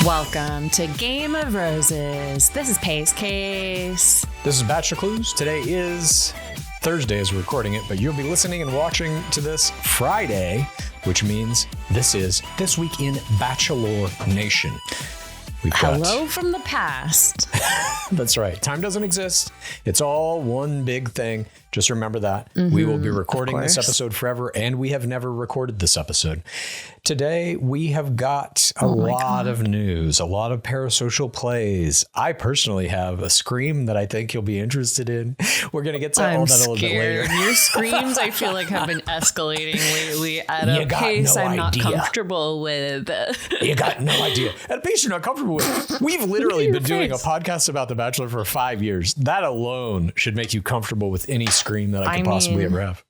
Welcome to Game of Roses. This is Pace Case. This is Bachelor Clues. Today is Thursday as we're recording it, but you'll be listening and watching to this Friday, which means this is This Week in Bachelor Nation. Hello from the past. That's right. Time doesn't exist. It's all one big thing. Just remember that. We will be recording this episode forever, and we have never recorded this episode. Today, we have got a lot of news, a lot of parasocial plays. I personally have a scream that I think you'll be interested in. We're going to get to all that a little bit later. Your screams, I feel like, have been escalating lately at a pace I'm not comfortable with. You got no idea. At a pace you're not comfortable with. We've literally been doing a podcast about The Bachelor for 5 years. That alone should make you comfortable with any scream that I could possibly ever have.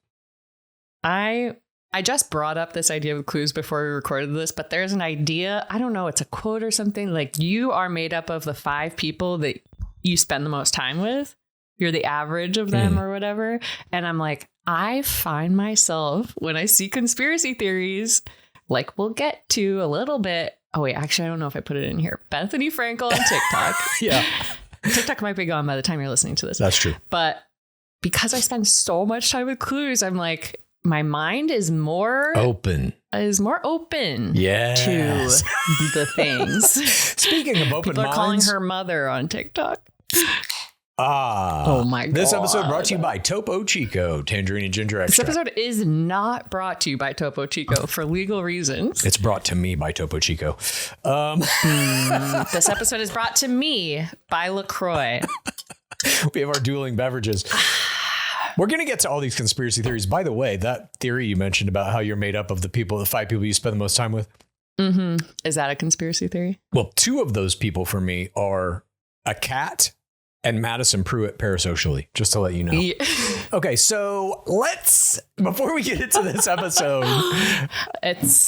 I just brought up this idea of clues before we recorded this, but there's an idea. I don't know. It's a quote or something like you are made up of the 5 people that you spend the most time with. You're the average of them or whatever. And I'm like, I find myself when I see conspiracy theories, like we'll get to a little bit. Oh, wait, actually, I don't know if I put it in here. Bethany Frankel on TikTok. Yeah. TikTok might be gone by the time you're listening to this. That's true. But because I spend so much time with clues, I'm like, my mind is more open. Yes. To the things. Speaking of open People are minds, calling her mother on TikTok. Oh my God. This episode brought to you by Topo Chico Tangerine and Ginger Extract. This episode is not brought to you by Topo Chico for legal reasons. It's brought to me by Topo Chico. This episode is brought to me by LaCroix. We have our dueling beverages. We're going to get to all these conspiracy theories. By the way, that theory you mentioned about how you're made up of the 5 people you spend the most time with. Is that a conspiracy theory? Well, 2 of those people for me are a cat and Madison Pruitt parasocially, just to let you know. Yeah. Okay, so before we get into this episode. It's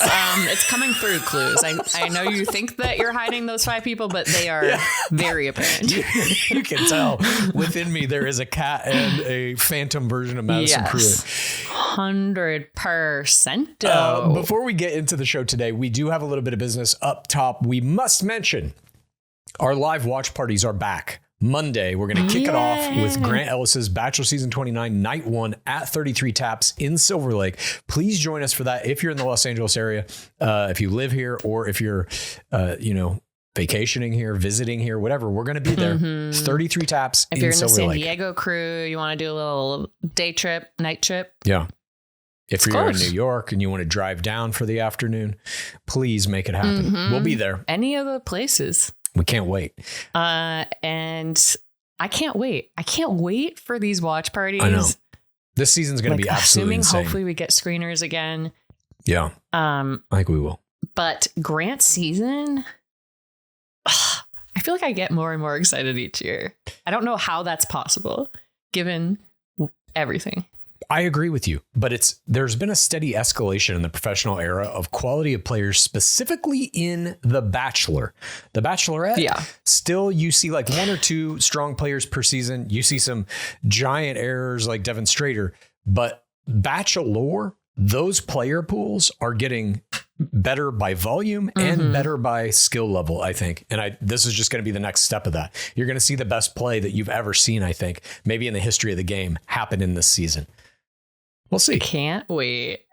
coming through, Clues. I know you think that you're hiding those 5 people, but they are very apparent. You can tell within me there is a cat and a phantom version of Madison Pruitt. 100%. Before we get into the show today, we do have a little bit of business up top. We must mention our live watch parties are back. Monday, we're going to kick it off with Grant Ellis's Bachelor Season 29, Night 1 at 33 Taps in Silver Lake. Please join us for that if you're in the Los Angeles area, if you live here, or if you're, vacationing here, visiting here, whatever. We're going to be there. It's 33 Taps in Silver Lake. If you're in the San Diego crew, you want to do a little day trip, night trip. Yeah. If you're in New York and you want to drive down for the afternoon, please make it happen. We'll be there. Any of the places. We can't wait. And I can't wait. I can't wait for these watch parties. I know. This season's going to be absolutely insane. Hopefully we get screeners again. Yeah. I think we will. But Grant's season, I feel like I get more and more excited each year. I don't know how that's possible, given everything. I agree with you, but there's been a steady escalation in the professional era of quality of players, specifically in The Bachelor. The Bachelorette, still you see like 1 or 2 strong players per season. You see some giant errors like Devin Strader, but Bachelor, those player pools are getting better by volume and better by skill level, I think. And this is just going to be the next step of that. You're going to see the best play that you've ever seen, I think, maybe in the history of the game, happen in this season. We'll see. I can't wait.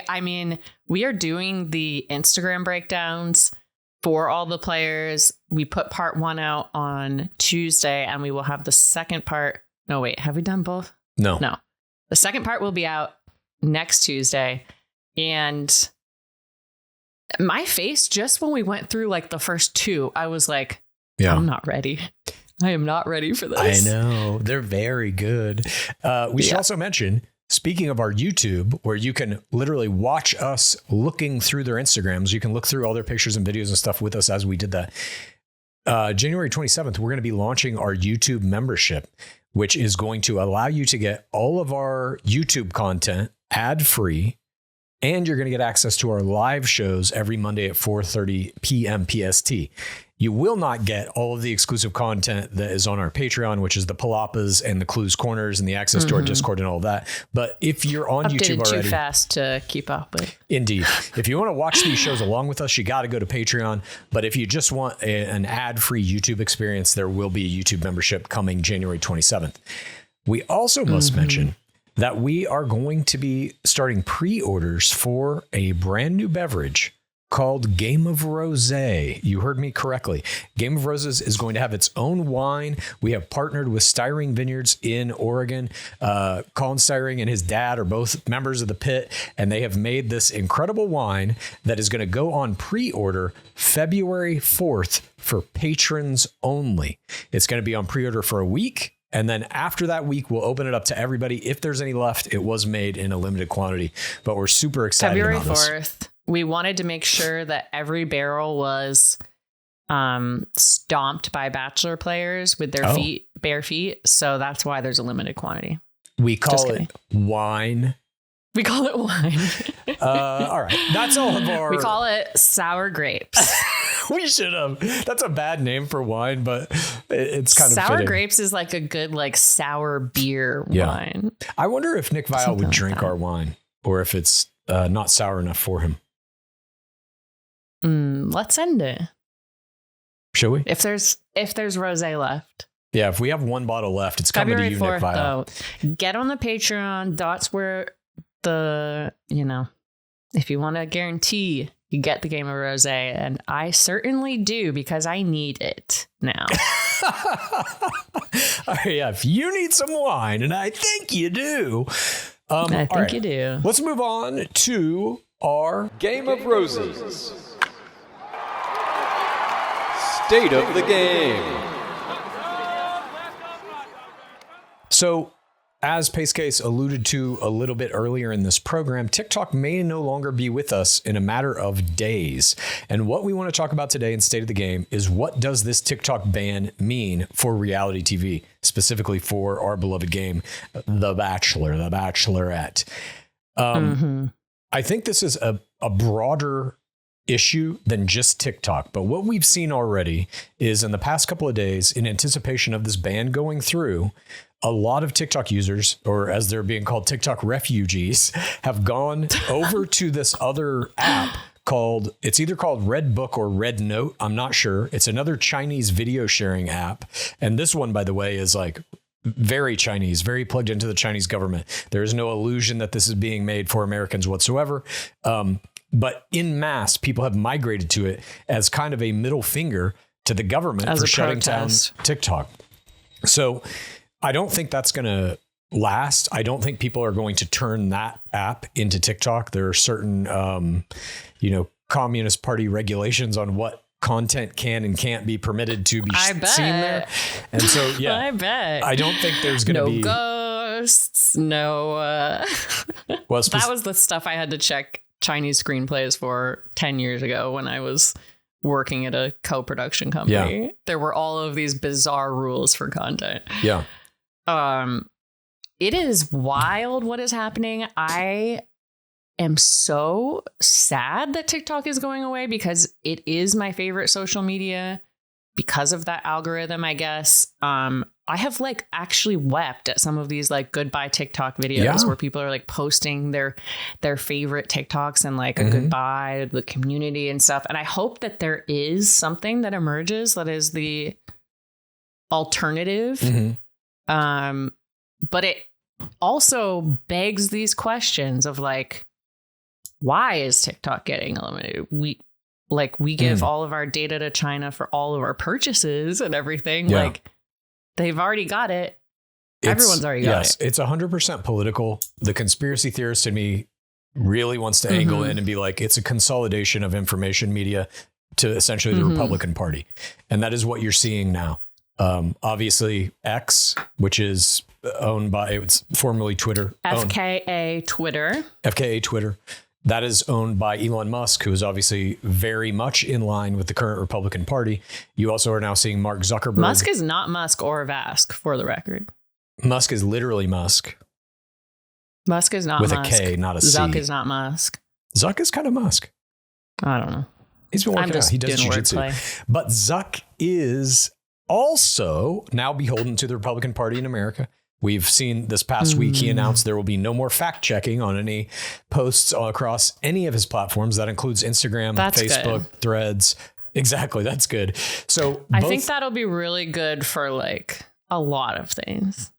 I mean, we are doing the Instagram breakdowns for all the players. We put part 1 out on Tuesday, and we will have the second part. No, wait, have we done both? No. The second part will be out next Tuesday. And my face, just when we went through like the first 2, I was like, I'm not ready. I am not ready for this. I know. They're very good. We should also mention, speaking of our YouTube, where you can literally watch us looking through their Instagrams, you can look through all their pictures and videos and stuff with us as we did that. January 27th, we're going to be launching our YouTube membership, which is going to allow you to get all of our YouTube content ad-free And you're going to get access to our live shows every Monday at 4:30 p.m. PST. You will not get all of the exclusive content that is on our Patreon, which is the Palapas and the Clues Corners and the access to our Discord and all of that. But if you're on Updated YouTube already, too fast to keep up with. Indeed. If you want to watch these shows along with us, you got to go to Patreon. But if you just want an ad-free YouTube experience, there will be a YouTube membership coming January 27th. We also must mention that we are going to be starting pre-orders for a brand new beverage called Game of Rosé. You heard me correctly. Game of Roses is going to have its own wine. We have partnered with Styrene Vineyards in Oregon. Colin Styrene and his dad are both members of the Pit, and they have made this incredible wine that is going to go on pre-order February 4th for patrons only. It's going to be on pre-order for a week. And then after that week, we'll open it up to everybody. If there's any left, it was made in a limited quantity, but we're super excited February about this. 4th. We wanted to make sure that every barrel was stomped by Bachelor players with their bare feet. So that's why there's a limited quantity. We call it wine. We call it wine. All right. That's all of our... We call it sour grapes. We should have. That's a bad name for wine, but it's kind of sour fitting. grapes is like a good sour beer wine. I wonder if Nick Vial would drink our wine, or if it's not sour enough for him. Let's end it. Should we? If there's rosé left. Yeah, if we have one bottle left, it's coming February to you, 4th, Nick Vial. though. Get on the Patreon. That's where if you want to guarantee you get the Game of Rosé, and I certainly do because I need it now. Yeah, if you need some wine, and I think you do. I think you do. Let's move on to our Game of Roses. State of the game. So, as Pacecase alluded to a little bit earlier in this program, TikTok may no longer be with us in a matter of days. And what we want to talk about today in State of the Game is, what does this TikTok ban mean for reality TV, specifically for our beloved game, The Bachelor, The Bachelorette? I think this is a broader issue than just TikTok. But what we've seen already is, in the past couple of days, in anticipation of this ban going through, a lot of TikTok users, or as they're being called, TikTok refugees, have gone over to this other app it's either called Red Book or Red Note. I'm not sure. It's another Chinese video sharing app. And this one, by the way, is very Chinese, very plugged into the Chinese government. There is no illusion that this is being made for Americans whatsoever. But in mass, people have migrated to it as kind of a middle finger to the government for shutting down TikTok. So I don't think that's going to last. I don't think people are going to turn that app into TikTok. There are certain, Communist Party regulations on what content can and can't be permitted to be seen there. And so, yeah, I bet. I don't think there's going to be ghosts. No. That was the stuff I had to check Chinese screenplays for 10 years ago when I was working at a co-production company. Yeah. There were all of these bizarre rules for content. Yeah. It is wild what is happening. I am so sad that TikTok is going away because it is my favorite social media because of that algorithm, I guess. I have actually wept at some of these goodbye TikTok videos where people are posting their favorite TikToks and a goodbye to the community and stuff. And I hope that there is something that emerges that is the alternative. But it also begs these questions of why is TikTok getting eliminated? We give all of our data to China for all of our purchases and everything. Yeah. They've already got it. Everyone's already got it. It's 100% political. The conspiracy theorist in me really wants to angle in and be it's a consolidation of information media to essentially the Republican Party. And that is what you're seeing now. Obviously X, which is owned by, it's formerly Twitter. FKA Twitter. That is owned by Elon Musk, who is obviously very much in line with the current Republican Party. You also are now seeing Mark Zuckerberg. Musk is not Musk or Vask, for the record. Musk is literally Musk. Musk is not with Musk. With a K, not a C. Zuck is not Musk. Zuck is kind of Musk. I don't know. He's been working out. He does jiu-jitsu. But Zuck is also now beholden to the Republican Party in America. We've seen this past week, he announced there will be no more fact checking on any posts across any of his platforms. That includes Instagram, Facebook, Threads. Exactly. That's good. So I think that'll be really good for like a lot of things.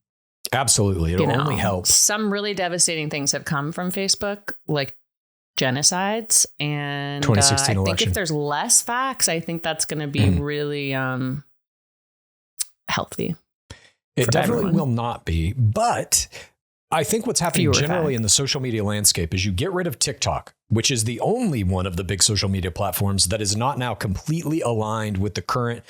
Absolutely. It'll only help. Some really devastating things have come from Facebook, like genocides. And 2016 I election. think if there's less facts, I think that's going to be really healthy. It definitely will not be. But I think what's happening generally in the social media landscape is you get rid of TikTok, which is the only one of the big social media platforms that is not now completely aligned with the current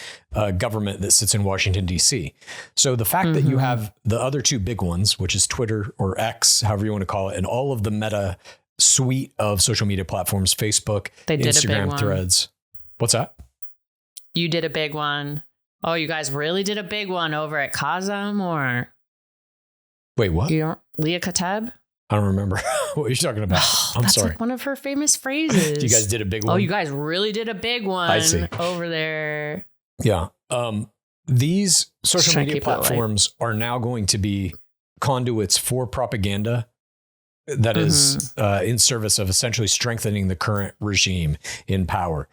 government that sits in Washington, D.C. So the fact that you have the other two big ones, which is Twitter or X, however you want to call it, and all of the Meta suite of social media platforms, Facebook, Instagram, Threads. What's that? You did a big one. Oh, you guys really did a big one over at Kazam or... Wait, what? Leah Kateb? I don't remember what you're talking about. I'm that's sorry. Like one of her famous phrases. You guys did a big one. Oh, you guys really did a big one. I see. Over there. Yeah. These social media platforms are now going to be conduits for propaganda that is in service of essentially strengthening the current regime in power.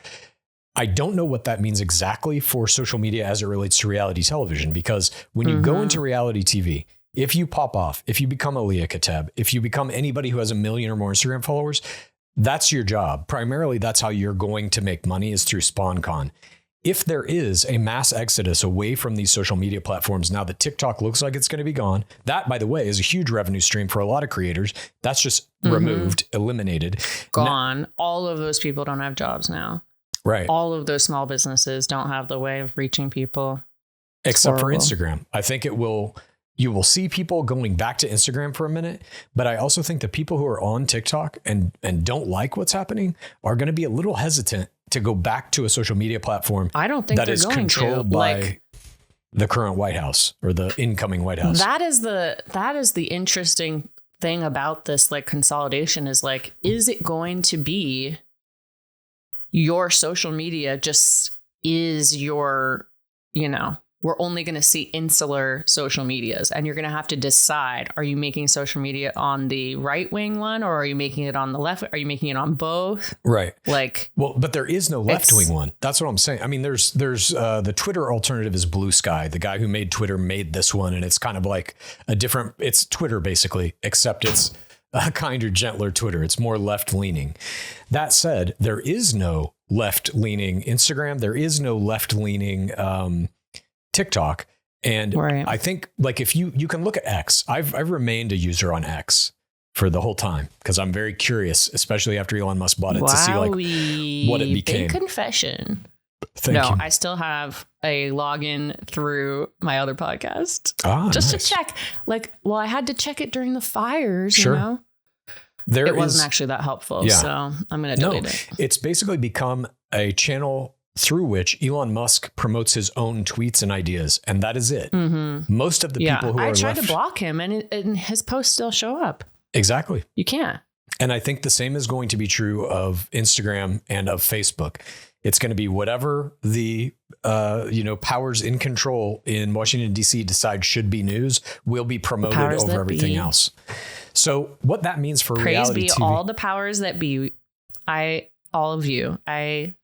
I don't know what that means exactly for social media as it relates to reality television, because when you go into reality TV, if you pop off, if you become a Leah Kateb, if you become anybody who has 1 million or more Instagram followers, that's your job. Primarily, that's how you're going to make money, is through SpawnCon. If there is a mass exodus away from these social media platforms, now that TikTok looks like it's going to be gone, that, by the way, is a huge revenue stream for a lot of creators. That's just removed, eliminated. Gone. All of those people don't have jobs now. Right. All of those small businesses don't have the way of reaching people. Except for Instagram. I think you will see people going back to Instagram for a minute, but I also think the people who are on TikTok and don't like what's happening are going to be a little hesitant to go back to a social media platform. I don't think that is controlled by the current White House or the incoming White House. That is the interesting thing about this, like, consolidation is like, is it going to be your social media just is your, we're only going to see insular social medias, and you're going to have to decide, are you making social media on the right wing one, or are you making it on the left? Are you making it on both? Right. Well, but there is no left wing one. That's what I'm saying. I mean, there's the Twitter alternative is Blue Sky. The guy who made Twitter made this one, and it's kind of like it's Twitter basically, except it's a kinder, gentler Twitter. It's more left leaning. That said, there is no left leaning Instagram. There is no left leaning TikTok. And I think, like, if you can look at X, I've remained a user on X for the whole time because I'm very curious, especially after Elon Musk bought it, to see like what it became. Big confession. Thank you. I still have a login through my other podcast just to check. I had to check it during the fires. Sure. It wasn't actually that helpful. So I'm going to delete it. It's basically become a channel through which Elon Musk promotes his own tweets and ideas. And that is it. Most of the people who are left... I tried to block him and his posts still show up. Exactly. You can't. And I think the same is going to be true of Instagram and of Facebook. It's going to be whatever the powers in control in Washington, D.C. decide should be news will be promoted over everything else. So what that means for reality TV... all the powers that be. All of you. I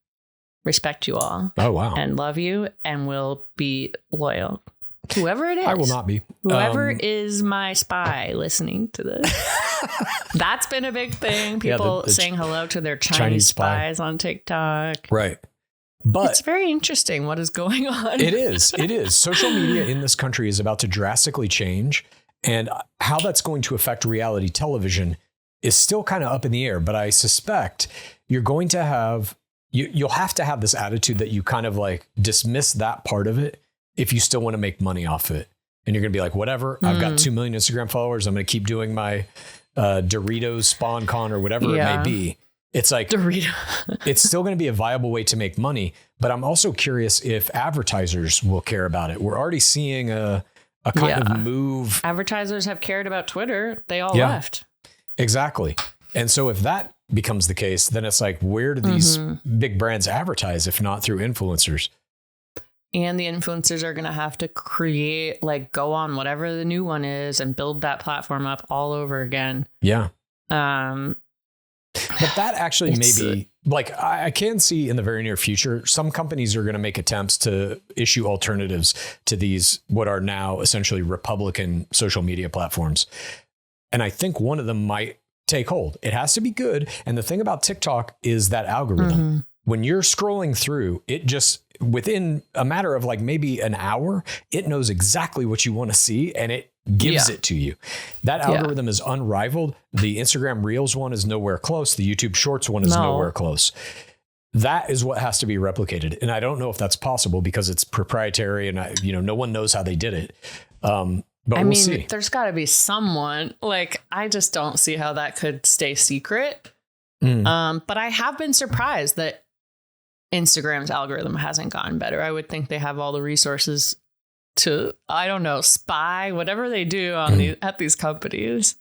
respect you all. Oh, wow. And love you and will be loyal. Whoever it is. I will not be. Whoever is my spy listening to this. That's been a big thing. People saying hello to their Chinese spies on TikTok. Right. But it's very interesting what is going on. It is. Social media in this country is about to drastically change. And how that's going to affect reality television is still kind of up in the air. But I suspect you're going to have... You'll have to have this attitude that you kind of like dismiss that part of it if you still want to make money off it. And you're going to be like, whatever, I've got 2 million Instagram followers. I'm going to keep doing my Doritos SpawnCon or whatever it may be. It's like, it's still going to be a viable way to make money. But I'm also curious if advertisers will care about it. We're already seeing a kind of move. Advertisers have cared about Twitter. They all left. Exactly. And so if that becomes the case, then it's like, where do these big brands advertise if not through influencers? And the influencers are going to have to create, like, go on whatever the new one is and build that platform up all over again. Yeah. But that actually maybe, like, I can see in the very near future, some companies are going to make attempts to issue alternatives to these, what are now essentially Republican social media platforms. And I think one of them might take hold. It has to be good. And the thing about TikTok is that algorithm. When you're scrolling through, it just, within a matter of like maybe an hour, it knows exactly what you want to see and it gives it to you. That algorithm is unrivaled. The Instagram Reels one is nowhere close. The YouTube Shorts one is nowhere close. That is what has to be replicated. And I don't know if that's possible because it's proprietary and no one knows how they did it. But we'll see. There's got to be someone, like, I just don't see how that could stay secret. But I have been surprised that Instagram's algorithm hasn't gotten better. I would think they have all the resources to, I don't know, spy, whatever they do on at these companies.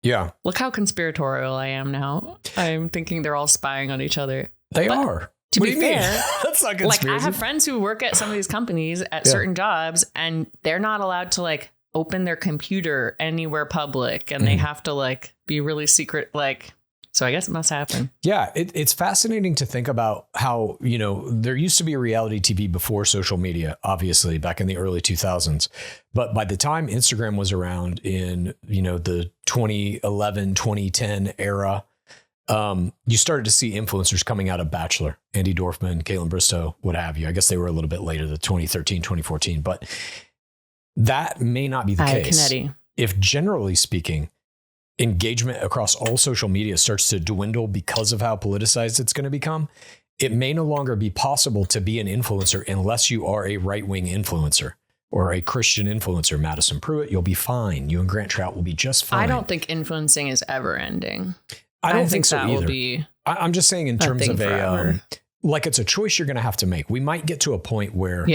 Yeah. Look how conspiratorial I am now. I'm thinking they're all spying on each other. They are. To be fair, that's not conspiracy. Like, I have friends who work at some of these companies at certain jobs, and they're not allowed to, like, open their computer anywhere public, and they have to, like, be really secret, like. So I guess it must happen. Yeah, it's fascinating to think about how, there used to be reality TV before social media, obviously, back in the early 2000s. But by the time Instagram was around in, the 2011, 2010 era, you started to see influencers coming out of Bachelor, Andy Dorfman, Caitlin Bristow, what have you. I guess they were a little bit later, the 2013, 2014. But that may not be the case. Canetti. If generally speaking, engagement across all social media starts to dwindle because of how politicized it's going to become, it may no longer be possible to be an influencer unless you are a right-wing influencer or a Christian influencer. Madison Pruitt, you'll be fine. You and Grant Trout will be just fine. I don't think influencing is ever ending. I don't think so that either. Will be I'm just saying in terms of like, it's a choice you're going to have to make. We might get to a point where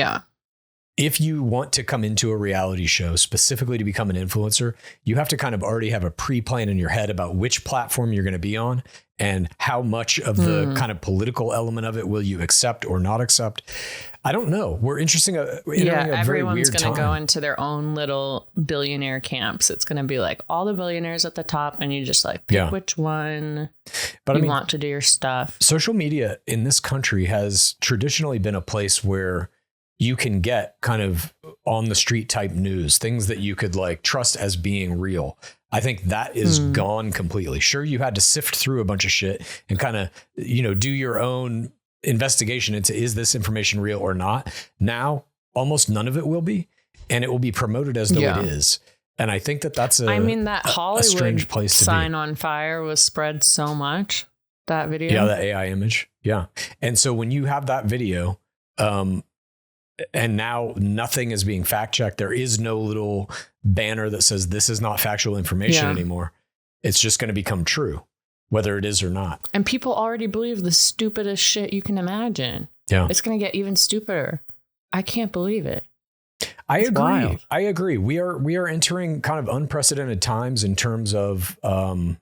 if you want to come into a reality show specifically to become an influencer, you have to kind of already have a pre-plan in your head about which platform you're going to be on and how much of the kind of political element of it will you accept or not accept. I don't know. We're everyone's going to go into their own little billionaire camps. It's going to be like all the billionaires at the top, and you just like pick which one you want to do your stuff. Social media in this country has traditionally been a place where you can get kind of on the street type news, things that you could like trust as being real. I think that is gone completely. Sure, you had to sift through a bunch of shit and kind of, do your own investigation into, is this information real or not? Now, almost none of it will be, and it will be promoted as though it is. And I think that's that Hollywood strange place to sign on fire was spread so much, that video. Yeah, that AI image. Yeah. And so when you have that video, and now nothing is being fact checked. There is no little banner that says this is not factual information anymore. It's just going to become true, whether it is or not. And people already believe the stupidest shit you can imagine. Yeah. It's going to get even stupider. I can't believe it. I agree. Wild. I agree. We are entering kind of unprecedented times in terms of, the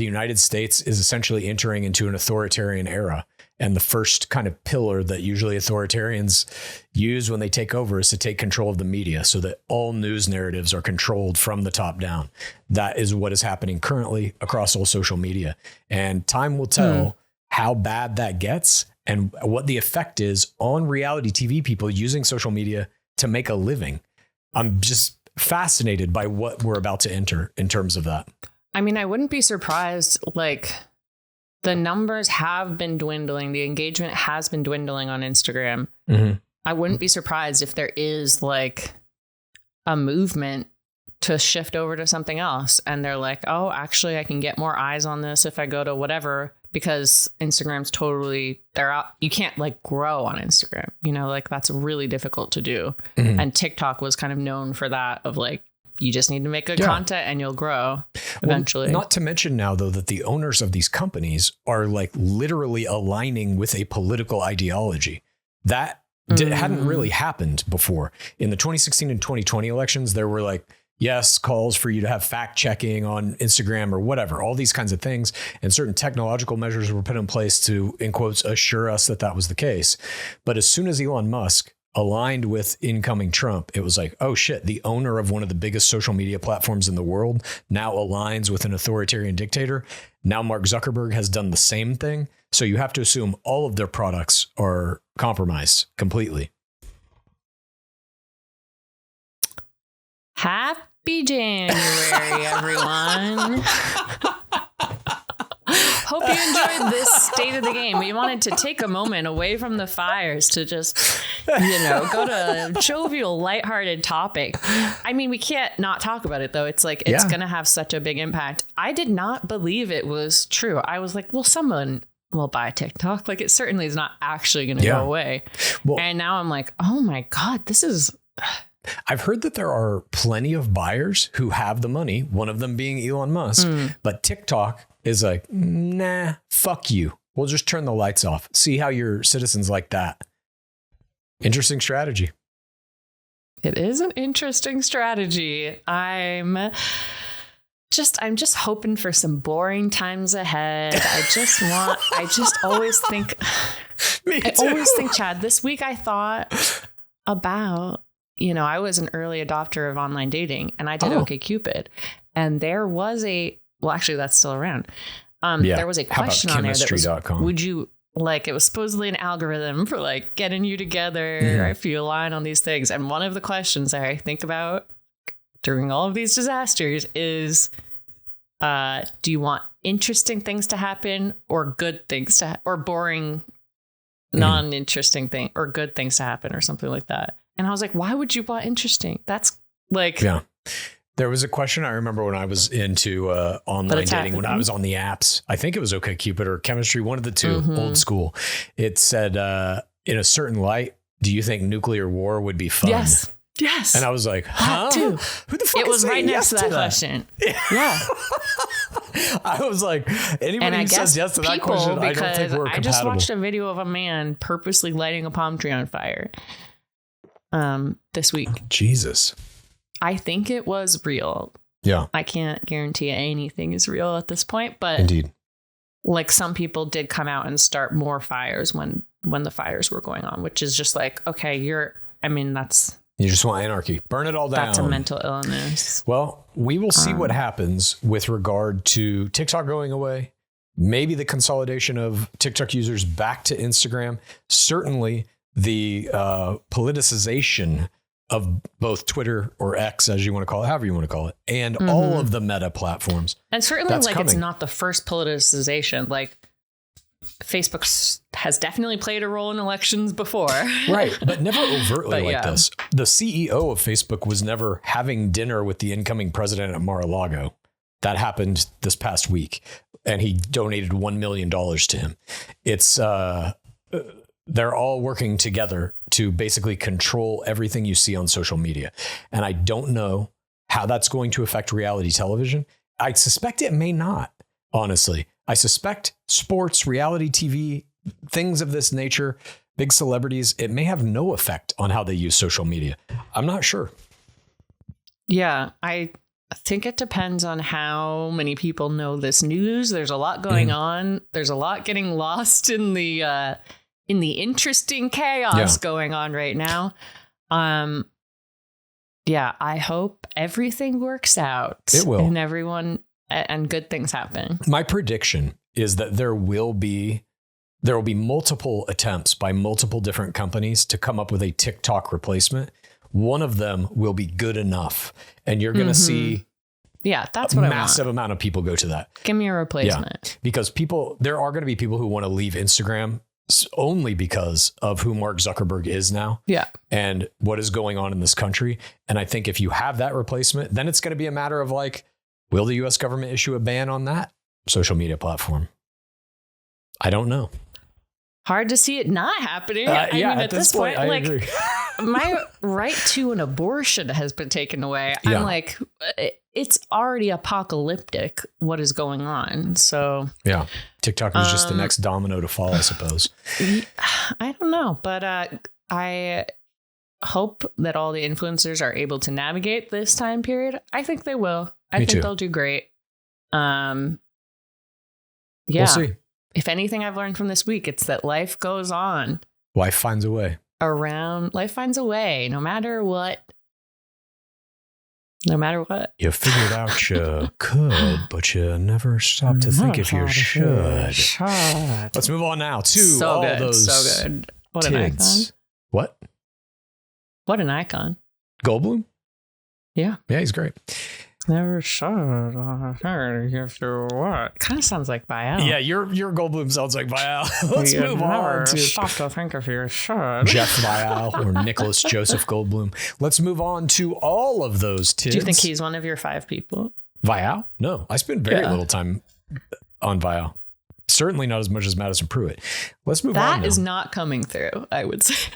United States is essentially entering into an authoritarian era. And the first kind of pillar that usually authoritarians use when they take over is to take control of the media so that all news narratives are controlled from the top down. That is what is happening currently across all social media. And time will tell how bad that gets and what the effect is on reality TV people using social media to make a living. I'm just fascinated by what we're about to enter in terms of that. I mean, I wouldn't be surprised, like, the numbers have been dwindling. The engagement has been dwindling on Instagram. I wouldn't be surprised if there is like a movement to shift over to something else. And they're like, oh, actually, I can get more eyes on this if I go to whatever, because Instagram's totally, they're out. You can't like grow on Instagram, like that's really difficult to do. And TikTok was kind of known for that, of like, you just need to make good content and you'll grow eventually. Well, not to mention now, though, that the owners of these companies are like literally aligning with a political ideology that hadn't really happened before. In the 2016 and 2020 elections, there were like Yes, calls for you to have fact checking on Instagram or whatever, all these kinds of things. And certain technological measures were put in place to, in quotes, assure us that that was the case. But as soon as Elon Musk aligned with incoming Trump, it was like, oh shit, the owner of one of the biggest social media platforms in the world now aligns with an authoritarian dictator. Now Mark Zuckerberg has done the same thing. So you have to assume all of their products are compromised completely. Happy January, everyone. Hope you enjoyed this state of the game. We wanted to take a moment away from the fires to just, go to a jovial, lighthearted topic. I mean, we can't not talk about it, though. It's like, it's going to have such a big impact. I did not believe it was true. I was like, well, someone will buy TikTok. Like, it certainly is not actually going to go away. Well, and now I'm like, oh my God, this is... I've heard that there are plenty of buyers who have the money, one of them being Elon Musk, but TikTok is like, nah, fuck you. We'll just turn the lights off. See how your citizens like that. Interesting strategy. It is an interesting strategy. I'm just hoping for some boring times ahead. I always think, Chad, this week I thought about, I was an early adopter of online dating, and I did OkCupid, and there was actually that's still around. There was a question on there that was, would you it was supposedly an algorithm for getting you together if you align on these things. And one of the questions I think about during all of these disasters is, do you want interesting things to happen or good things or boring, non-interesting thing or good things to happen or something like that? And I was like, why would you want interesting? That's yeah. There was a question I remember when I was into online dating, when I was on the apps. I think it was OkCupid or Chemistry, one of the two, old school. It said, in a certain light, do you think nuclear war would be fun? Yes. Yes. And I was like, huh? Too. Who the fuck It was right next to that question. Yeah. I was like, anybody who says yes to that question, I don't think we're compatible. I just watched a video of a man purposely lighting a palm tree on fire this week. Jesus. I think it was real. Yeah. I can't guarantee anything is real at this point, but indeed, some people did come out and start more fires when the fires were going on, which is just okay, you just want anarchy. Burn it all down. That's a mental illness. Well, we will see what happens with regard to TikTok going away. Maybe the consolidation of TikTok users back to Instagram. Certainly the politicization of both Twitter or X, as you want to call it, however you want to call it, and all of the meta platforms. And certainly it's not the first politicization. Facebook has definitely played a role in elections before. Right, but never overtly this. The CEO of Facebook was never having dinner with the incoming president at Mar-a-Lago. That happened this past week, and he donated $1 million to him. It's they're all working together to basically control everything you see on social media. And I don't know how that's going to affect reality television. I suspect it may not, honestly. I suspect sports, reality TV, things of this nature, big celebrities, it may have no effect on how they use social media. I'm not sure. Yeah, I think it depends on how many people know this news. There's a lot going on. There's a lot getting lost in the interesting chaos going on right now. I hope everything works out. It will. And everyone and good things happen. My prediction is that there will be multiple attempts by multiple different companies to come up with a TikTok replacement. One of them will be good enough, and you're going to see that's what massive amount of people go to that. Give me a replacement. Because there are going to be people who want to leave Instagram only because of who Mark Zuckerberg is now and what is going on in this country. And I think if you have that replacement, then it's going to be a matter of will the US government issue a ban on that social media platform? I don't know. Hard to see it not happening. At this point, I agree. My right to an abortion has been taken away. I'm like, it's already apocalyptic what is going on. So TikTok is just the next domino to fall, I suppose. I don't know, but hope that all the influencers are able to navigate this time period. I think they will. I think they'll do great. Yeah. We'll see. If anything I've learned from this week, it's that life goes on. Life finds a way. Life finds a way, no matter what. No matter what. You figured out you could, but you never stopped to think if you should. Let's move on now to all those. So good. What tids. An icon. What? What an icon. Goldblum? Yeah. Yeah, he's great. Never should. You have to what? Kind of sounds like Vial. Yeah, your Goldblum sounds like Vial. Let's move on to stop to think if you should. Jeff Vial or Nicholas Joseph Goldblum. Let's move on to all of those tids. Do you think he's one of your 5 people? Vial? No, I spend very little time on Vial. Certainly not as much as Madison Pruitt. Let's move on. That is not coming through, I would say.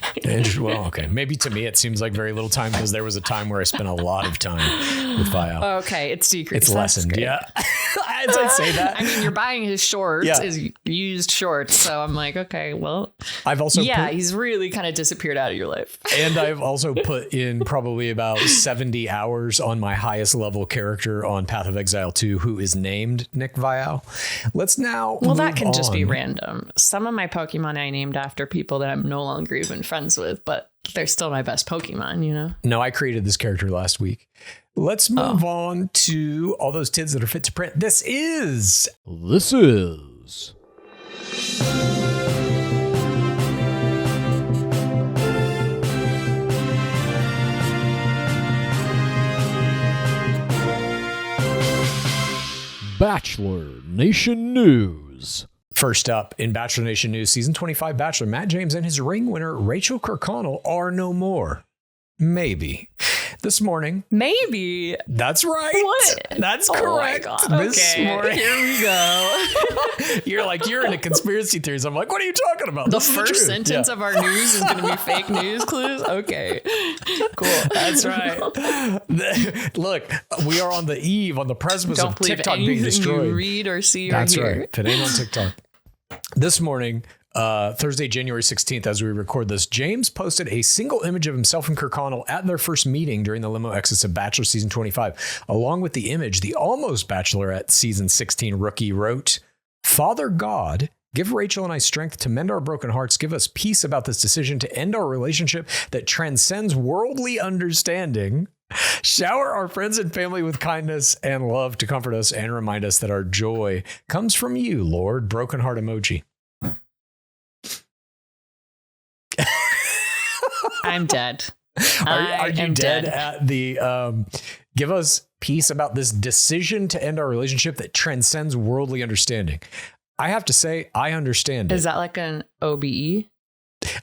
Well, okay. Maybe to me it seems like very little time because there was a time where I spent a lot of time with Vial. Okay, it's decreased. It's lessened, yeah. As I say that. I mean, you're buying his shorts, his used shorts. So I'm like, okay, well. I've also he's really kind of disappeared out of your life. And I've also put in probably about 70 hours on my highest level character on Path of Exile 2, who is named Nick Vial. Let's now Well, that can just be random. Some of my Pokemon I named after people that I'm no longer even friends with, but they're still my best Pokemon, you know? No, I created this character last week. Let's move on to all those tids that are fit to print. This is Bachelor Nation News. First up in Bachelor Nation News, season 25 Bachelor, Matt James and his ring winner, Rachel Kirkconnell, are no more. Maybe. This morning. Maybe. That's right. What? That's correct. My God. This morning. Here we go. You're into conspiracy theories. I'm like, what are you talking about? The first sentence of our news is going to be fake news clues? Okay. Cool. That's right. Look, we are on the eve, on the precipice of TikTok being destroyed. You read or see That's or hear. right. If it ain't on TikTok. This morning, Thursday, January 16th, as we record this, James posted a single image of himself and Kirkconnell at their first meeting during the limo exits of Bachelor season 25. Along with the image, the almost Bachelorette season 16 rookie wrote, "Father God, give Rachel and I strength to mend our broken hearts. Give us peace about this decision to end our relationship that transcends worldly understanding. Shower our friends and family with kindness and love to comfort us and remind us that our joy comes from you, Lord." Broken heart emoji. I'm dead. Are you dead at the give us peace about this decision to end our relationship that transcends worldly understanding? I have to say, I understand it. Is that like an OBE?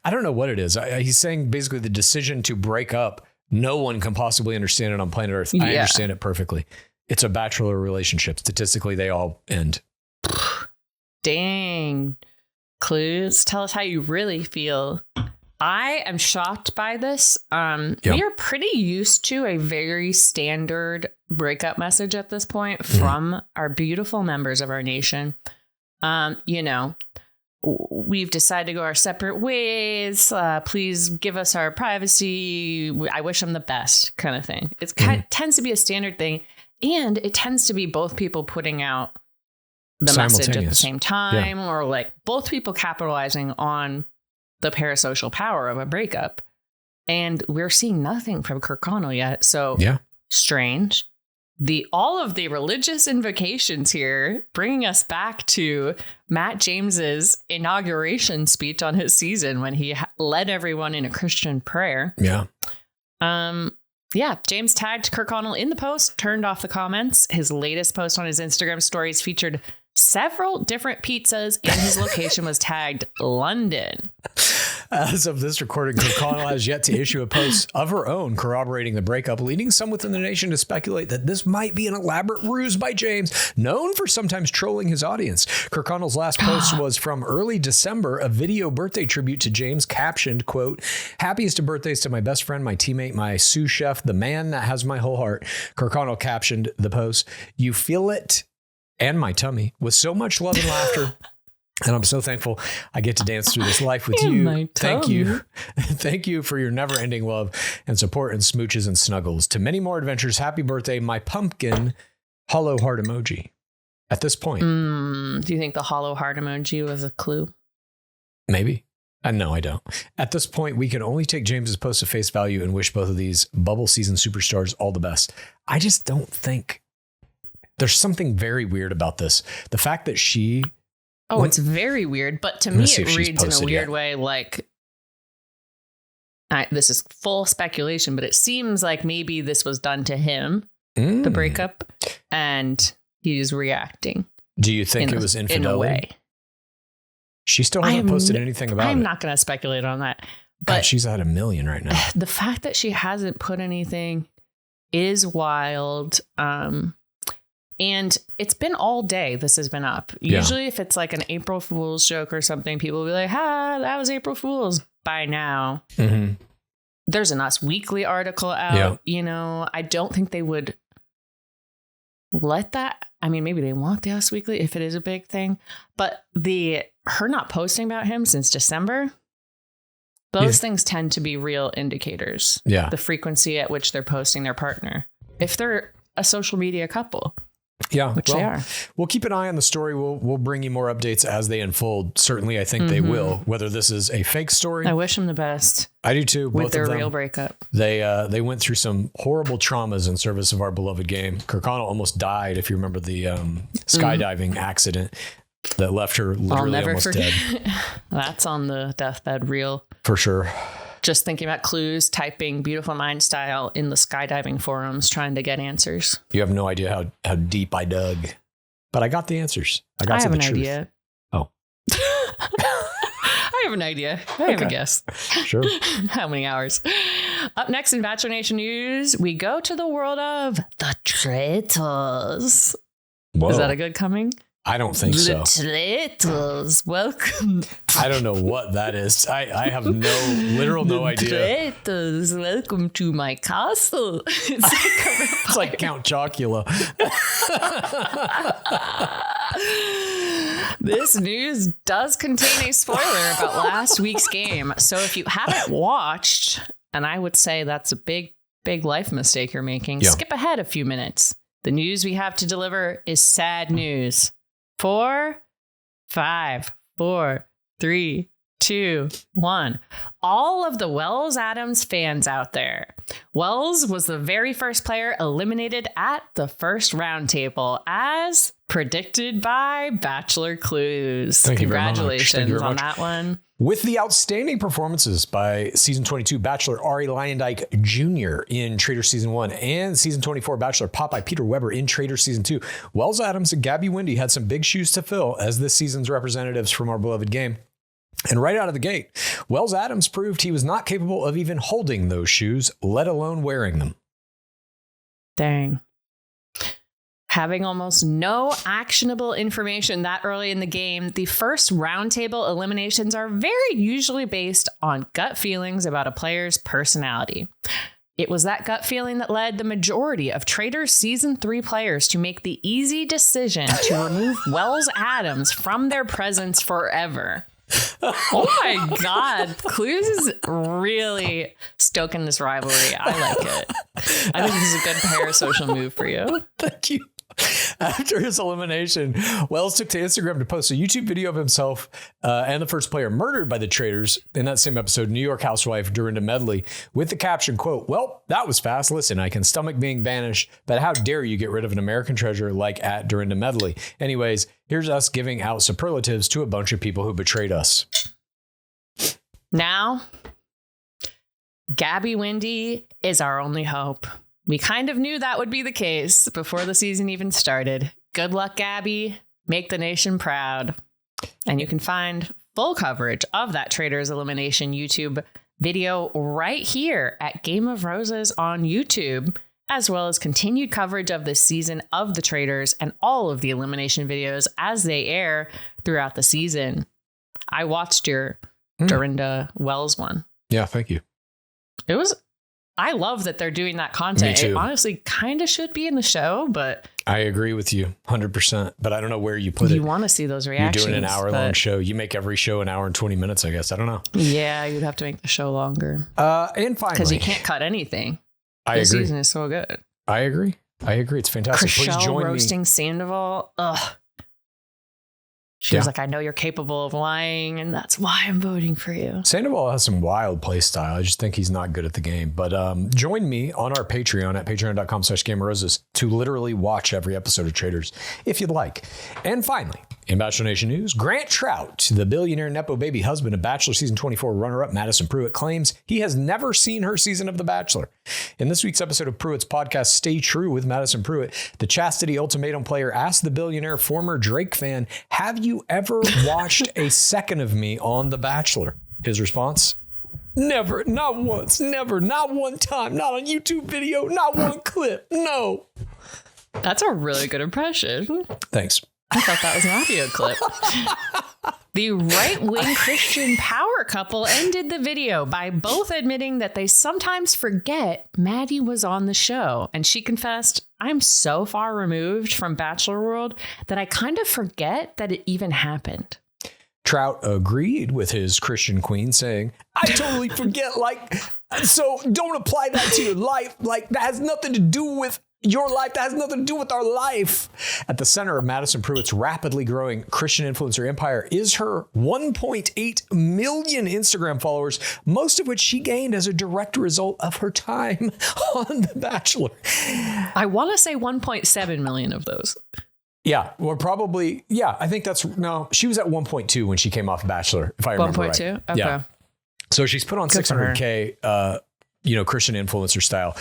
I don't know what it is. He's saying basically the decision to break up, no one can possibly understand it on planet Earth. I understand it perfectly. It's a Bachelor relationship. Statistically, they all end. Dang. Clues, tell us how you really feel. I am shocked by this. We are pretty used to a very standard breakup message at this point from our beautiful members of our nation. We've decided to go our separate ways. Please give us our privacy. I wish them the best, kind of thing. It tends to be a standard thing. And it tends to be both people putting out the message at the same time, or like both people capitalizing on the parasocial power of a breakup. And we're seeing nothing from Kirkconnell yet. So strange. All of the religious invocations here, bringing us back to Matt James's inauguration speech on his season when he led everyone in a Christian prayer. James tagged Kirkconnell in the post, turned off the comments. His latest post on his Instagram stories featured several different pizzas, and his location was tagged London. As of this recording, Kirkconnell has yet to issue a post of her own corroborating the breakup, leading some within the nation to speculate that this might be an elaborate ruse by James, known for sometimes trolling his audience. Kirkconnell's last post was from early December, a video birthday tribute to James captioned, quote, "Happiest of birthdays to my best friend, my teammate, my sous chef, the man that has my whole heart." Kirkconnell captioned the post, "You feel it and my tummy with so much love and laughter. And I'm so thankful I get to dance through this life with you. Thank you. Thank you for your never ending love and support and smooches and snuggles. To many more adventures. Happy birthday, my pumpkin hollow heart emoji. At this point. Do you think the hollow heart emoji was a clue? Maybe. No, I don't. At this point, we can only take James's post at face value and wish both of these bubble season superstars all the best. I just don't think there's something very weird about this. The fact that she... Oh, it's very weird. But to me, it reads in a weird way like... this is full speculation, but it seems like maybe this was done to him, the breakup, and he's reacting. Do you think it was infidelity? In a way. She still hasn't posted anything about it. I'm not going to speculate on that. But God, she's at 1 million right now. The fact that she hasn't put anything is wild. And it's been all day. This has been up. Usually if it's like an April Fool's joke or something, people will be like, that was April Fool's by now. Mm-hmm. There's an Us Weekly article out. I don't think they would let that. I mean, maybe they want the Us Weekly if it is a big thing, but her not posting about him since December, those things tend to be real indicators. Yeah. The frequency at which they're posting their partner. If they're a social media couple. Yeah. Which they are. We'll keep an eye on the story. We'll bring you more updates as they unfold. Certainly, I think they will, whether this is a fake story. I wish them the best. I do too. With their real breakup. They went through some horrible traumas in service of our beloved game. Kirkconnell almost died, if you remember the skydiving accident that left her literally almost dead. That's on the deathbed reel. For sure. Just thinking about clues, typing Beautiful Mind style in the skydiving forums, trying to get answers. You have no idea how deep I dug, but I got the answers. I have an idea. Oh. I have an idea. I have a guess. Sure. How many hours? Up next in Bachelor Nation news, we go to the world of the traitors. Whoa. Is that a good coming? I don't think so. The traitors, welcome. I don't know what that is. I have no idea. Traitors, welcome to my castle. It's like Count Chocula. This news does contain a spoiler about last week's game. So if you haven't watched, and I would say that's a big life mistake you're making, skip ahead a few minutes. The news we have to deliver is sad news. 4, 5, 4, 3, 2, 1. All of the Wells Adams fans out there. Wells was the very first player eliminated at the first roundtable, as predicted by Bachelor Clues. Congratulations on that one. With the outstanding performances by Season 22 Bachelor Ari Lyondike Jr. in Trader Season 1 and Season 24 Bachelor Popeye Peter Weber in Trader Season 2, Wells Adams and Gabby Wendy had some big shoes to fill as this season's representatives from our beloved game. And right out of the gate, Wells Adams proved he was not capable of even holding those shoes, let alone wearing them. Dang. Having almost no actionable information that early in the game, the first roundtable eliminations are very usually based on gut feelings about a player's personality. It was that gut feeling that led the majority of Traitors Season 3 players to make the easy decision to remove Wells Adams from their presence forever. Oh my God. Clues is really stoking this rivalry. I like it. I think this is a good parasocial move for you. Thank you. After his elimination, Wells took to Instagram to post a YouTube video of himself and the first player murdered by the traitors in that same episode, New York housewife Dorinda Medley, with the caption, quote, "Well, that was fast. Listen, I can stomach being banished, but how dare you get rid of an American treasure like at Dorinda Medley? Anyways, here's us giving out superlatives to a bunch of people who betrayed us." Now, Gabby Wendy is our only hope. We kind of knew that would be the case before the season even started. Good luck, Gabby. Make the nation proud. And you can find full coverage of that Traitors Elimination YouTube video right here at Game of Roses on YouTube, as well as continued coverage of this season of the Traitors and all of the elimination videos as they air throughout the season. I watched your Dorinda Wells one. Yeah, thank you. It was I love that they're doing that content. It honestly kind of should be in the show, but I agree with you 100%, but I don't know where you put it. You want to see those reactions. You're doing an hour-long show. You make every show an hour and 20 minutes, I guess. I don't know. Yeah, you'd have to make the show longer. And finally, because you can't cut anything. This season is so good. I agree. It's fantastic. Please join roasting Sandoval. Ugh. She was like, I know you're capable of lying, and that's why I'm voting for you. Sandoval has some wild play style. I just think he's not good at the game. But join me on our Patreon at patreon.com/GameRoses to literally watch every episode of Traders if you'd like. And finally, in Bachelor Nation news, Grant Trout, the billionaire Nepo baby husband of Bachelor Season 24 runner-up Madison Pruitt, claims he has never seen her season of The Bachelor. In this week's episode of Pruitt's podcast, Stay True with Madison Pruitt, the Chastity Ultimatum player asked the billionaire former Drake fan, have you ever watched a second of me on The Bachelor? His response? Never, not once, never, not one time, not on YouTube video, not one clip, no. That's a really good impression. Thanks. I thought that was an audio clip. The right-wing Christian power couple ended the video by both admitting that they sometimes forget Maddie was on the show. And she confessed, I'm so far removed from Bachelor World that I kind of forget that it even happened. Trout agreed with his Christian queen, saying, I totally forget, so don't apply that to your life. That has nothing to do with your life. That has nothing to do with our life. At the center of Madison Pruitt's rapidly growing Christian influencer empire is her 1.8 million Instagram followers, most of which she gained as a direct result of her time on The Bachelor. I want to say 1.7 million of those. Yeah, well, probably. Yeah, I think she was at 1.2 when she came off Bachelor, if I remember right. 1.2? Okay. Yeah. So she's put on 600K, Christian influencer style.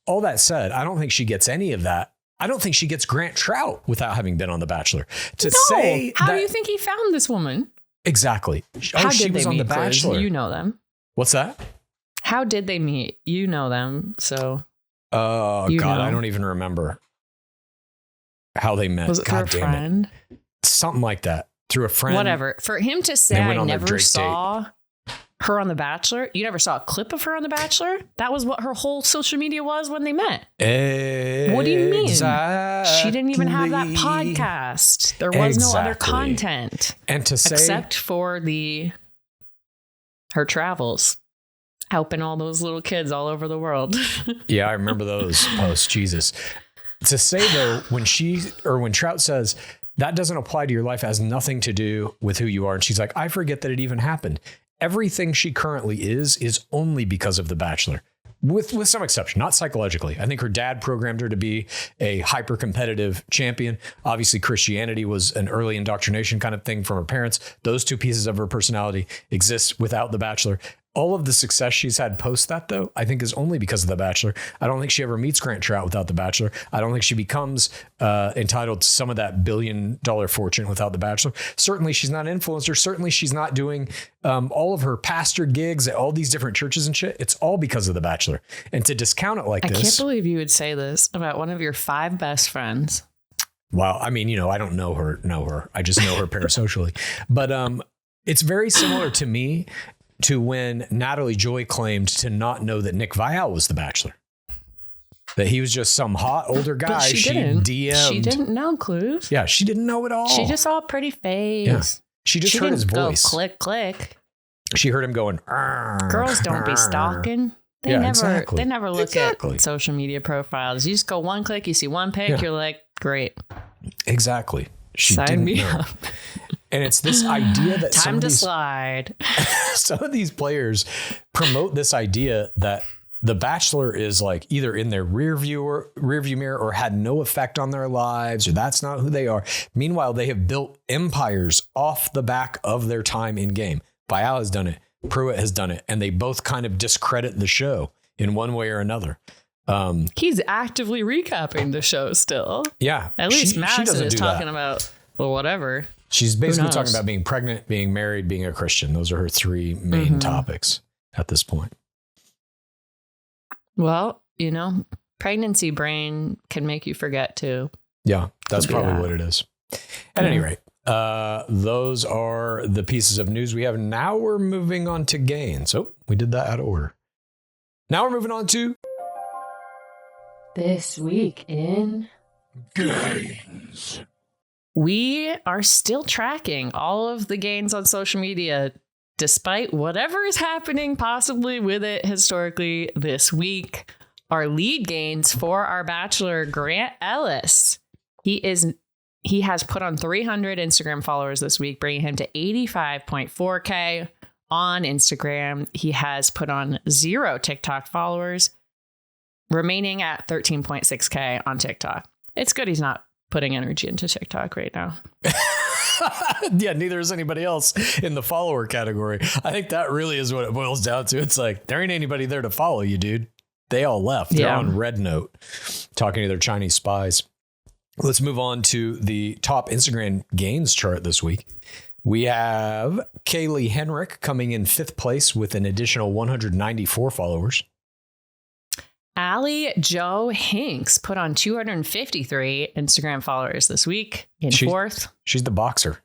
All that said, I don't think she gets any of that. I don't think she gets Grant Trout without having been on The Bachelor. How do you think he found this woman? Exactly. How did they meet? The Bachelor. You know them. What's that? How did they meet? You know them, so. Oh, God, I don't even remember how they met. Was it through a friend? Something like that. Through a friend. Whatever. For him to say I never saw her on The Bachelor, you never saw a clip of her on The Bachelor? That was what her whole social media was when they met. What do you mean? She didn't even have that podcast. There was no other content. And to say, except for her travels, helping all those little kids all over the world. Yeah, I remember those posts. Jesus. To say though, when Trout says that doesn't apply to your life, has nothing to do with who you are. And she's like, I forget that it even happened. Everything she currently is only because of The Bachelor, with some exception, not psychologically. I think her dad programmed her to be a hyper competitive champion. Obviously, Christianity was an early indoctrination kind of thing from her parents. Those two pieces of her personality exist without The Bachelor. All of the success she's had post that, though, I think is only because of The Bachelor. I don't think she ever meets Grant Trout without The Bachelor. I don't think she becomes entitled to some of that $1 billion fortune without The Bachelor. Certainly, she's not an influencer. Certainly, she's not doing all of her pastor gigs at all these different churches and shit. It's all because of The Bachelor. And to discount it like this. I can't believe you would say this about one of your 5 best friends. Well, I mean, I don't know her. I just know her parasocially. But it's very similar to me to when Natalie Joy claimed to not know that Nick Viall was The Bachelor. That he was just some hot older guy. But she didn't. DM'd. She didn't know, Clues. Yeah, she didn't know at all. She just saw a pretty face. Yeah. She heard his voice. Go click, click. She heard him going. Girls don't be stalking. They never look at social media profiles. You just go one click, you see one pic, you're like, great. Exactly. Sign me up. And it's this idea that time to slide. Some of these players promote this idea that The Bachelor is like either in their rearview mirror or had no effect on their lives, or that's not who they are. Meanwhile, they have built empires off the back of their time in game. Viall has done it. Pruitt has done it. And they both kind of discredit the show in one way or another. He's actively recapping the show still. Yeah. At least Madison is talking about whatever. She's basically talking about being pregnant, being married, being a Christian. Those are her 3 main topics at this point. Well, pregnancy brain can make you forget too. Yeah, that's probably what it is. At any rate, those are the pieces of news we have. Now we're moving on to gains. Oh, we did that out of order. Now we're moving on to This Week in Gains. We are still tracking all of the gains on social media, despite whatever is happening possibly with it historically this week. Our lead gains for our Bachelor, Grant Ellis. He has put on 300 Instagram followers this week, bringing him to 85.4K on Instagram. He has put on 0 TikTok followers, remaining at 13.6K on TikTok. It's good he's not putting energy into TikTok right now. Yeah, neither is anybody else in the follower category. I think that really is what it boils down to. It's like, there ain't anybody there to follow you, dude. They all left. They're on Red Note talking to their Chinese spies. Let's move on to the top Instagram gains chart this week. We have Kaylee Henrik coming in 5th place with an additional 194 followers. Allie Joe Hinks put on 253 Instagram followers this week in 4th. She's the boxer.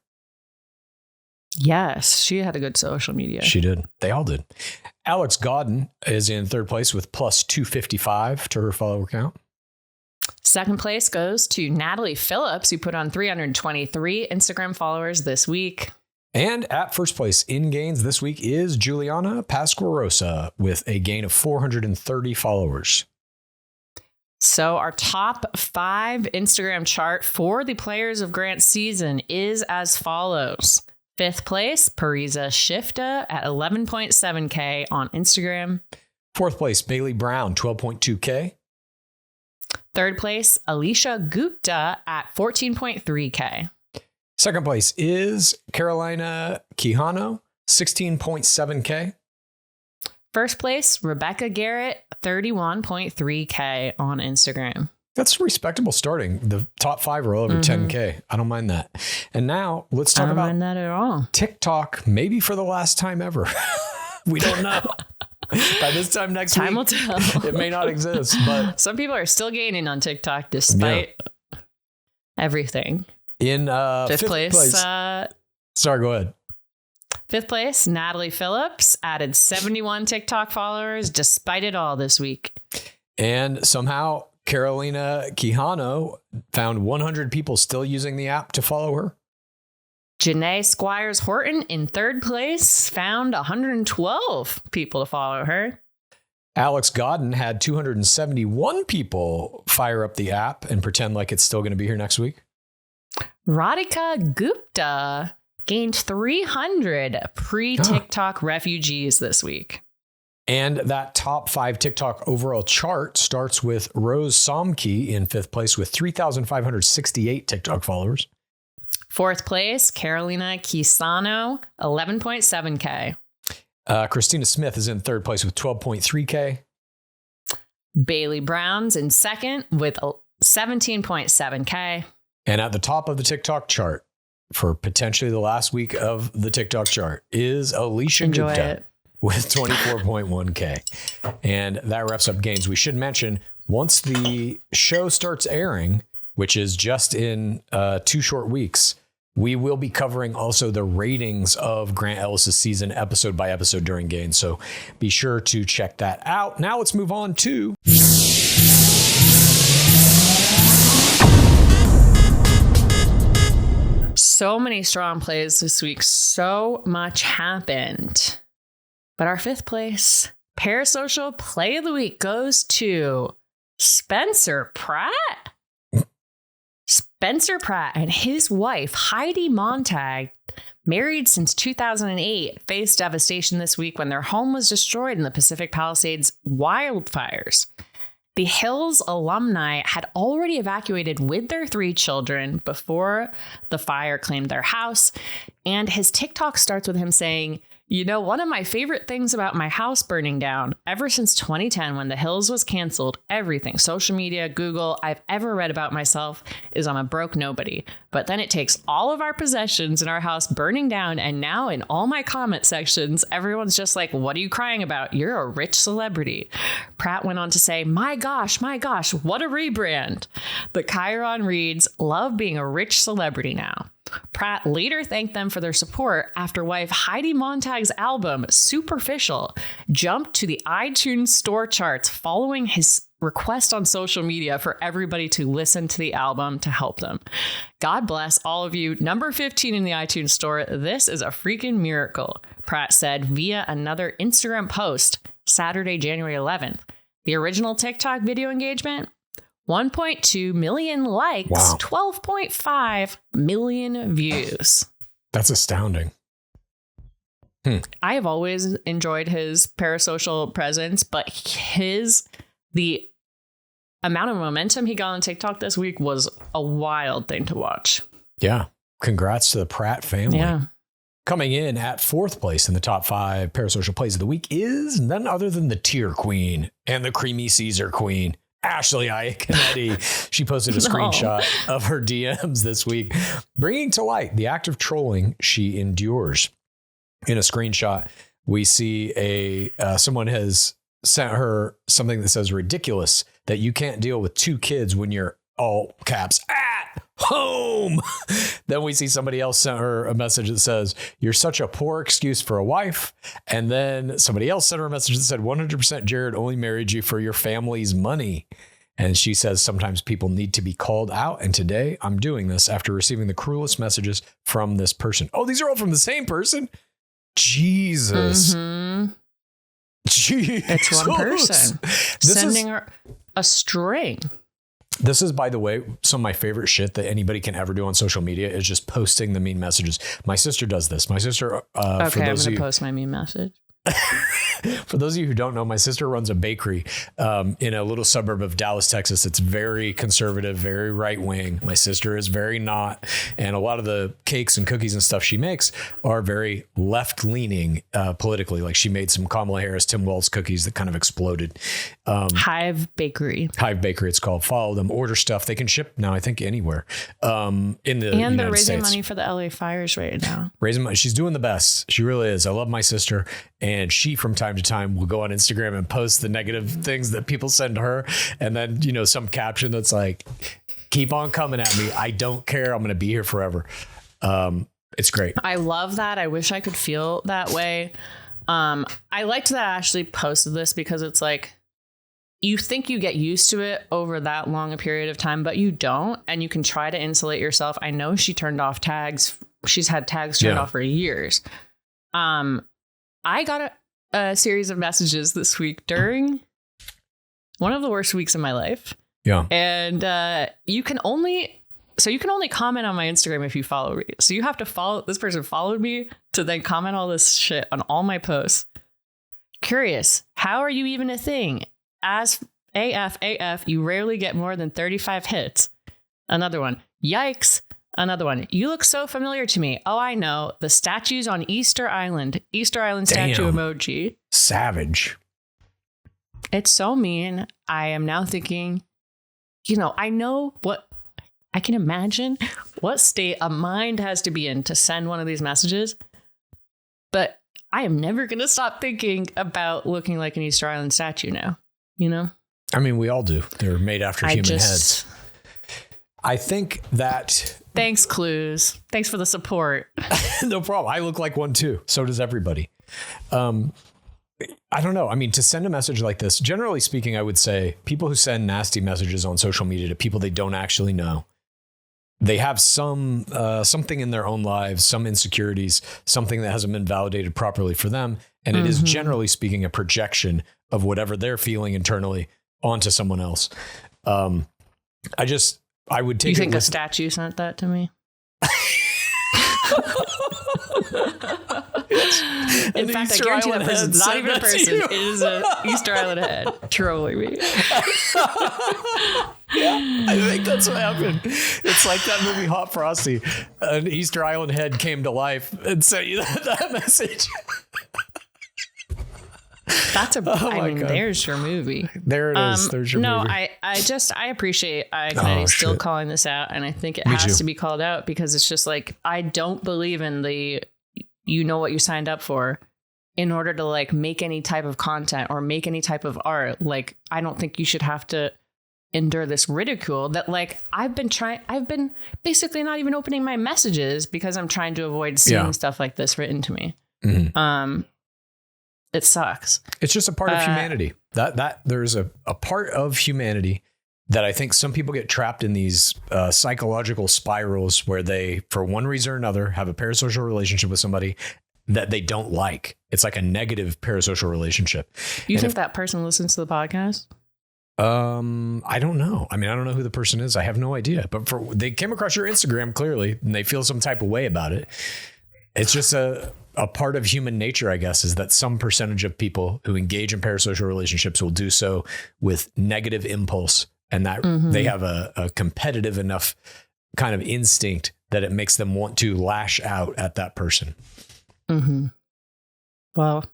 Yes, she had a good social media. She did. They all did. Alex Godden is in 3rd place with plus 255 to her follower count. 2nd place goes to Natalie Phillips, who put on 323 Instagram followers this week. And at 1st place in gains this week is Juliana Pasquarosa with a gain of 430 followers. So our top 5 Instagram chart for the players of Grant's season is as follows. 5th place, Parisa Shifta at 11.7K on Instagram. 4th place, Bailey Brown, 12.2K. 3rd place, Alicia Gupta at 14.3K. 2nd place is Carolina Quijano, 16.7K. 1st place, Rebecca Garrett, 31.3K on Instagram. That's respectable starting. The top 5 are all over 10K. I don't mind that. And now let's talk about mind that at all. TikTok, maybe for the last time ever. We don't know. By this time next week, will tell. It may not exist. But some people are still gaining on TikTok despite everything. In 5th place. Sorry, go ahead. 5th place, Natalie Phillips added 71 TikTok followers despite it all this week. And somehow Carolina Quijano found 100 people still using the app to follow her. Janae Squires Horton in 3rd place found 112 people to follow her. Alex Godden had 271 people fire up the app and pretend like it's still going to be here next week. Radhika Gupta gained 300 pre-TikTok refugees this week. And that top 5 TikTok overall chart starts with Rose Somke in 5th place with 3,568 TikTok followers. 4th place, Carolina Quisano, 11.7K. Christina Smith is in 3rd place with 12.3K. Bailey Brown's in 2nd with 17.7K. And at the top of the TikTok chart for potentially the last week of the TikTok chart is Alicia Gupta with 24.1K. And that wraps up gains. We should mention once the show starts airing, which is just in 2 short weeks, we will be covering also the ratings of Grant Ellis' season episode by episode during gains. So be sure to check that out. Now let's move on to so many strong plays this week. So much happened. But our 5th place parasocial play of the week goes to Spencer Pratt. Spencer Pratt and his wife, Heidi Montag, married since 2008, faced devastation this week when their home was destroyed in the Pacific Palisades wildfires. The Hills alumni had already evacuated with their 3 children before the fire claimed their house. And his TikTok starts with him saying, "You know, one of my favorite things about my house burning down, ever since 2010 when The Hills was canceled, everything, social media, Google, I've ever read about myself is I'm a broke nobody. But then it takes all of our possessions in our house burning down, and now in all my comment sections, everyone's just like, what are you crying about? You're a rich celebrity." Pratt went on to say, my gosh, what a rebrand. The Chiron reads, "Love being a rich celebrity now." Pratt later thanked them for their support after wife Heidi Montag's album, Superficial, jumped to the iTunes store charts following his request on social media for everybody to listen to the album to help them. God bless all of you. Number 15 in the iTunes store. This is a freaking miracle, Pratt said via another Instagram post Saturday, January 11th. The original TikTok video engagement, 1.2 million likes, wow. 12.5 million views. That's astounding. I have always enjoyed his parasocial presence, but the amount of momentum he got on TikTok this week was a wild thing to watch. Yeah. Congrats to the Pratt family. Yeah. Coming in at 4th place in the top 5 parasocial plays of the week is none other than the Tear Queen and the Creamy Caesar Queen, Ashley Iaconetti. She posted a screenshot of her DMs this week, bringing to light the act of trolling she endures. In a screenshot, we see someone has sent her something that says ridiculous that you can't deal with 2 kids when you're all caps at home. Then we see somebody else sent her a message that says, you're such a poor excuse for a wife. And then somebody else sent her a message that said, 100% Jared only married you for your family's money. And she says, sometimes people need to be called out. And today I'm doing this after receiving the cruelest messages from this person. Oh, these are all from the same person? Jesus. Mm-hmm. Jesus. It's one person sending her a string. This is, by the way, some of my favorite shit that anybody can ever do on social media is just posting the mean messages. My sister does this. My sister, okay, I'm going to post my mean message. For those of you who don't know, my sister runs a bakery in a little suburb of Dallas, Texas. It's very conservative, very right wing. My sister is very not. And a lot of the cakes and cookies and stuff she makes are very left leaning politically. Like she made some Kamala Harris, Tim Walz cookies that kind of exploded. Hive Bakery. It's called. Follow them, order stuff. They can ship now, I think, anywhere in the United States. And they're raising money for the LA fires right now. Raising money. She's doing the best. She really is. I love my sister. And she, from time to time, will go on Instagram and post the negative things that people send to her. And then, some caption that's like, keep on coming at me. I don't care. I'm going to be here forever. It's great. I love that. I wish I could feel that way. I liked that Ashley posted this because it's like, you think you get used to it over that long a period of time, but you don't. And you can try to insulate yourself. I know she turned off tags. She's had tags turned off for years. I got a series of messages this week during one of the worst weeks of my life. Yeah. And you can only comment on my Instagram if you follow me. So you have to follow, this person followed me to then comment all this shit on all my posts. Curious, how are you even a thing? As AF, you rarely get more than 35 hits. Another one, yikes. Another one, you look so familiar to me. Oh, I know. The statues on Easter Island statue emoji. Savage. It's so mean. I am now thinking, I know what I can imagine what state a mind has to be in to send one of these messages. But I am never going to stop thinking about looking like an Easter Island statue now. I mean, we all do. They're made after human heads. I think that... Thanks, Clues. Thanks for the support. No problem. I look like one too. So does everybody. I don't know. I mean, to send a message like this, generally speaking, I would say people who send nasty messages on social media to people they don't actually know, they have something in their own lives, some insecurities, something that hasn't been validated properly for them. And it is generally speaking a projection of whatever they're feeling internally onto someone else. I would take. You think a statue sent that to me? In fact, I guarantee that person's not even a person. It is an Easter Island head trolling me. Yeah, I think that's what happened. It's like that movie Hot Frosty. An Easter Island head came to life and sent you that message. That's there's your movie. There it is. There's your movie. No, I appreciate Iaconetti still calling this out. And I think it has to be called out because it's just like, I don't believe in you know what you signed up for in order to like make any type of content or make any type of art. Like, I don't think you should have to endure this ridicule that like I've been basically not even opening my messages because I'm trying to avoid seeing stuff like this written to me. Mm-hmm. It sucks. It's just a part of humanity. That there's a part of humanity that I think some people get trapped in these psychological spirals where they, for one reason or another, have a parasocial relationship with somebody that they don't like. It's like a negative parasocial relationship. You think that person listens to the podcast? I don't know. I mean, I don't know who the person is. I have no idea. But they came across your Instagram clearly, and they feel some type of way about it. It's just a part of human nature, I guess, is that some percentage of people who engage in parasocial relationships will do so with negative impulse, and that they have a competitive enough kind of instinct that it makes them want to lash out at that person. Mm-hmm. Well,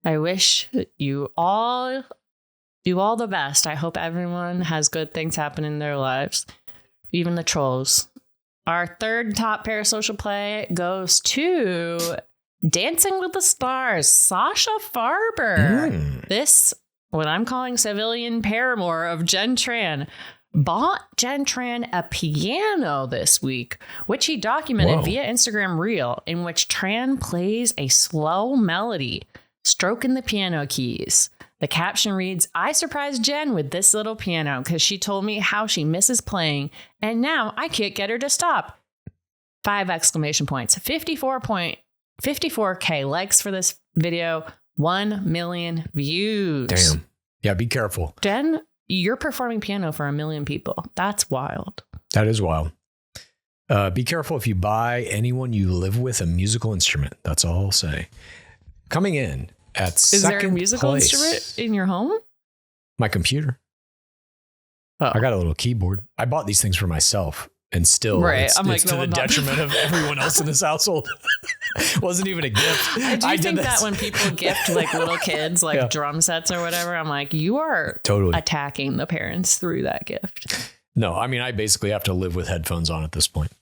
I wish you all do all the best. I hope everyone has good things happen in their lives, even the trolls. Our third top parasocial play goes to Dancing with the Stars, Sasha Farber. This, what I'm calling civilian paramour of Jen Tran, bought Jen Tran a piano this week, which he documented via Instagram Reel, in which Tran plays a slow melody, stroking the piano keys. The caption reads, "I surprised Jen with this little piano because she told me how she misses playing, and now I can't get her to stop." 5 exclamation points. 54K likes for this video, 1 million views. Damn. Yeah, be careful. Jen, you're performing piano for 1 million people. That's wild. That is wild. Be careful if you buy anyone you live with a musical instrument. That's all I'll say. Coming in at second place. Is there a musical instrument in your home? My computer. I got a little keyboard. I bought these things for myself, and still it's to the detriment of everyone else in this household. Wasn't even a gift. I think that when people gift like little kids like drum sets or whatever, I'm like, you are totally attacking the parents through that gift. No, I mean, I basically have to live with headphones on at this point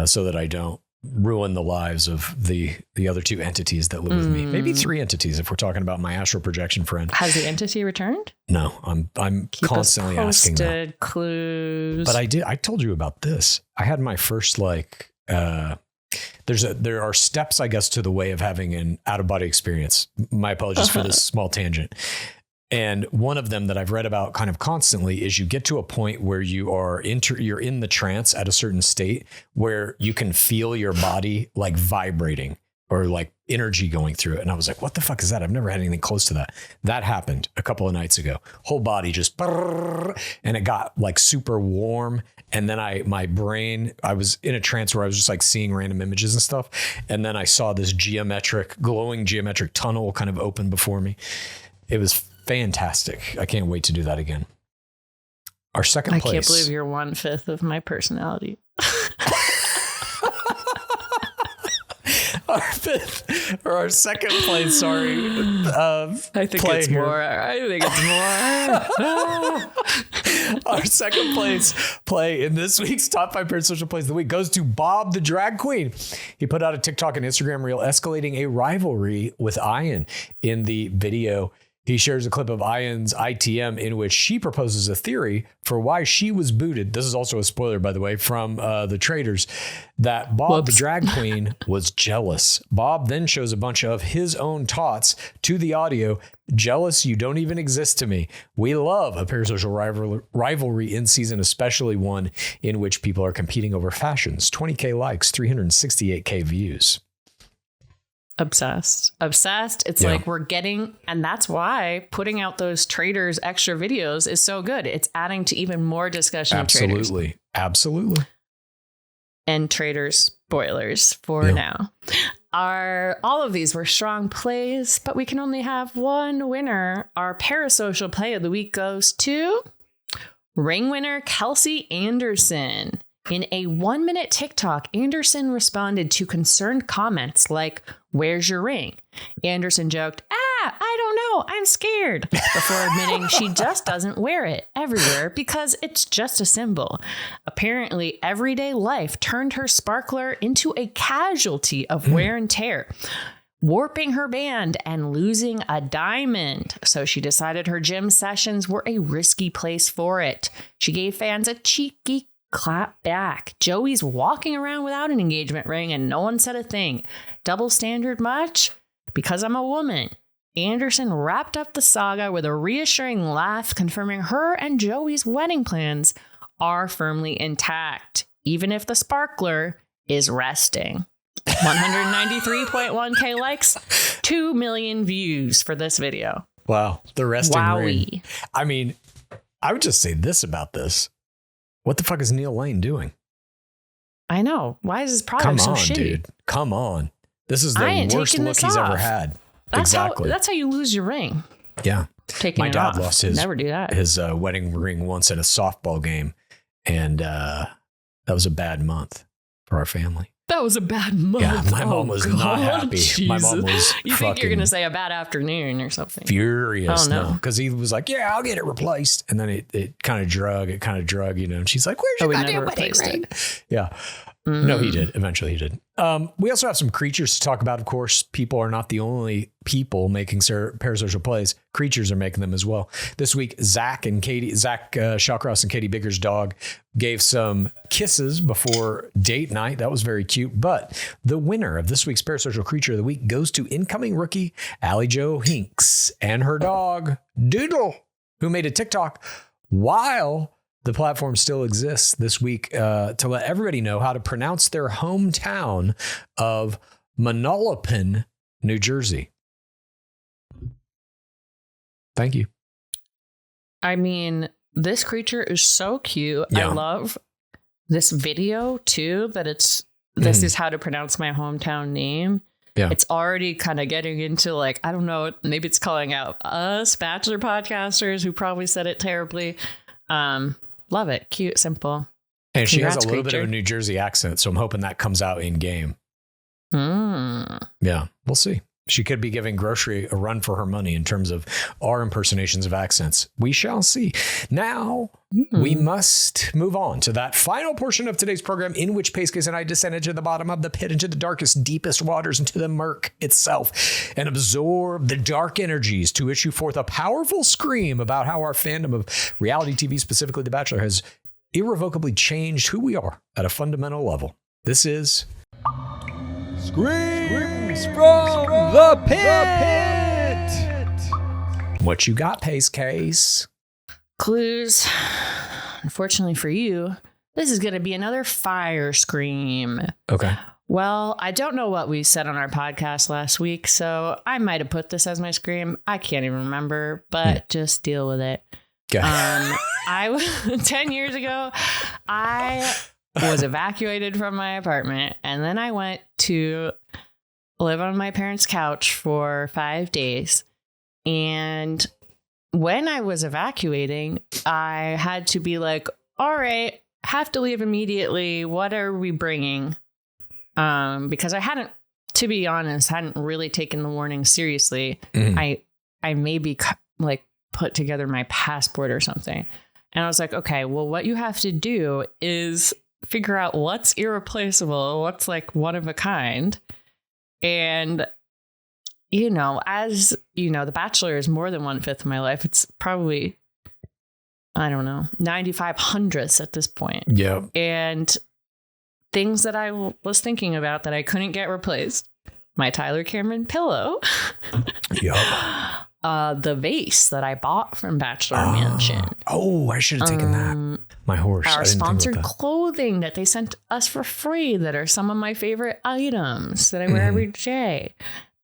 so that I don't ruin the lives of the other 2 entities that live with me. Maybe 3 entities if we're talking about my astral projection friend. Has the entity returned? No, I'm constantly asking that. Clues. But I told you about this. I had my first there are steps, I guess, to the way of having an out of body experience. My apologies for this small tangent. And one of them that I've read about kind of constantly is you get to a point where you're in the trance at a certain state where you can feel your body like vibrating or like energy going through it. And I was like, what the fuck is that? I've never had anything close to that. That happened a couple of nights ago. Whole body just, and it got like super warm. And then I was in a trance where I was just like seeing random images and stuff. And then I saw this glowing geometric tunnel kind of open before me. It was fantastic. I can't wait to do that again. Our second place. I can't believe you're 1/5 of my personality. Our second place. Sorry. I think it's more. Our second place play in this week's top 5 parasocial plays of the week goes to Bob the Drag Queen. He put out a TikTok and Instagram reel escalating a rivalry with Ian. In the video, he shares a clip of Ian's ITM in which she proposes a theory for why she was booted. This is also a spoiler, by the way, from the traders, that Bob the Drag Queen was jealous. Bob then shows a bunch of his own thoughts to the audio. "Jealous, you don't even exist to me." We love a parasocial rivalry in season, especially one in which people are competing over fashions. 20K likes, 368K views. Obsessed. It's like we're getting, and that's why putting out those traders extra videos is so good. It's adding to even more discussion of traders. Absolutely. And traders spoilers for now. All of these were strong plays, but we can only have one winner. Our parasocial play of the week goes to ring winner Kelsey Anderson. In a 1-minute TikTok, Anderson responded to concerned comments like, "Where's your ring?" Anderson joked, "I don't know, I'm scared," before admitting she just doesn't wear it everywhere because it's just a symbol. Apparently, everyday life turned her sparkler into a casualty of wear and tear. warping her band and losing a diamond. So she decided her gym sessions were a risky place for it. She gave fans a cheeky clap back. Joey's walking around without an engagement ring and no one said a thing. Double standard much? Because I'm a woman. Anderson wrapped up the saga with a reassuring laugh, confirming her and Joey's wedding plans are firmly intact, even if the sparkler is resting. 193.1K likes, 2 million views for this video. Wow. The resting Wowie. ring. I mean, I would just say this about this. What the fuck is Neil Lane doing? I know. Why is his product so shitty? Dude. Come on. This is the worst look he's ever had. Exactly. That's how you lose your ring. Yeah. Taking My it dad off. lost his, Never do that. his wedding ring once in a softball game. And that was a bad month for our family. That was a bad month. Yeah, my mom was not happy. Jesus. My mom was You think you're going to say a bad afternoon or something. Furious. Oh, no. Because he was like, yeah, I'll get it replaced. And then it kind of drug, you know. And she's like, where's your goddamn wedding ring? Yeah. No, he did. Eventually he did. We also have some creatures to talk about. Of course, people are not the only people making parasocial plays. Creatures are making them as well. This week, Zach Shawcross and Katie Bigger's dog gave some kisses before date night. That was very cute. But the winner of this week's parasocial creature of the week goes to incoming rookie Allie Jo Hinks and her dog Doodle, who made a TikTok while the platform still exists this week to let everybody know how to pronounce their hometown of Manalapan, New Jersey. Thank you. I mean, this creature is so cute. Yeah. I love this video too, that this is how to pronounce my hometown name. Yeah. It's already kind of getting into like, I don't know, maybe it's calling out us Bachelor podcasters who probably said it terribly. Love it. Cute, simple. And she has a little bit of a New Jersey accent, so I'm hoping that comes out in game. Yeah, we'll see. She could be giving grocery a run for her money in terms of our impersonations of accents. We shall see. Now, we must move on to that final portion of today's program in which Pace and I descended to the bottom of the pit, into the darkest, deepest waters, into the murk itself, and absorb the dark energies to issue forth a powerful scream about how our fandom of reality TV, specifically The Bachelor, has irrevocably changed who we are at a fundamental level. This is... Screams from the pit. What you got, Pace Case? Clues. Unfortunately for you, this is going to be another fire scream. Okay. Well, I don't know what we said on our podcast last week, so I might have put this as my scream. I can't even remember, but just deal with it. Okay. 10 years ago, I was evacuated from my apartment, and then I went to live on my parents' couch for 5 days. And when I was evacuating, I had to be like, all right, have to leave immediately. What are we bringing? Because I hadn't, to be honest, hadn't really taken the warning seriously. I maybe like put together my passport or something. And I was like, okay, well, what you have to do is figure out what's irreplaceable, what's like one of a kind. And, you know, as you know, The Bachelor is more than 1/5 of my life. It's probably, I don't know, 95/100ths at this point. Yeah. And things that I was thinking about that I couldn't get replaced. My Tyler Cameron pillow. Yup. The vase that I bought from Bachelor Mansion. Oh, I should have taken that. My horse. Our sponsored clothing that they sent us for free that are some of my favorite items that I wear every day.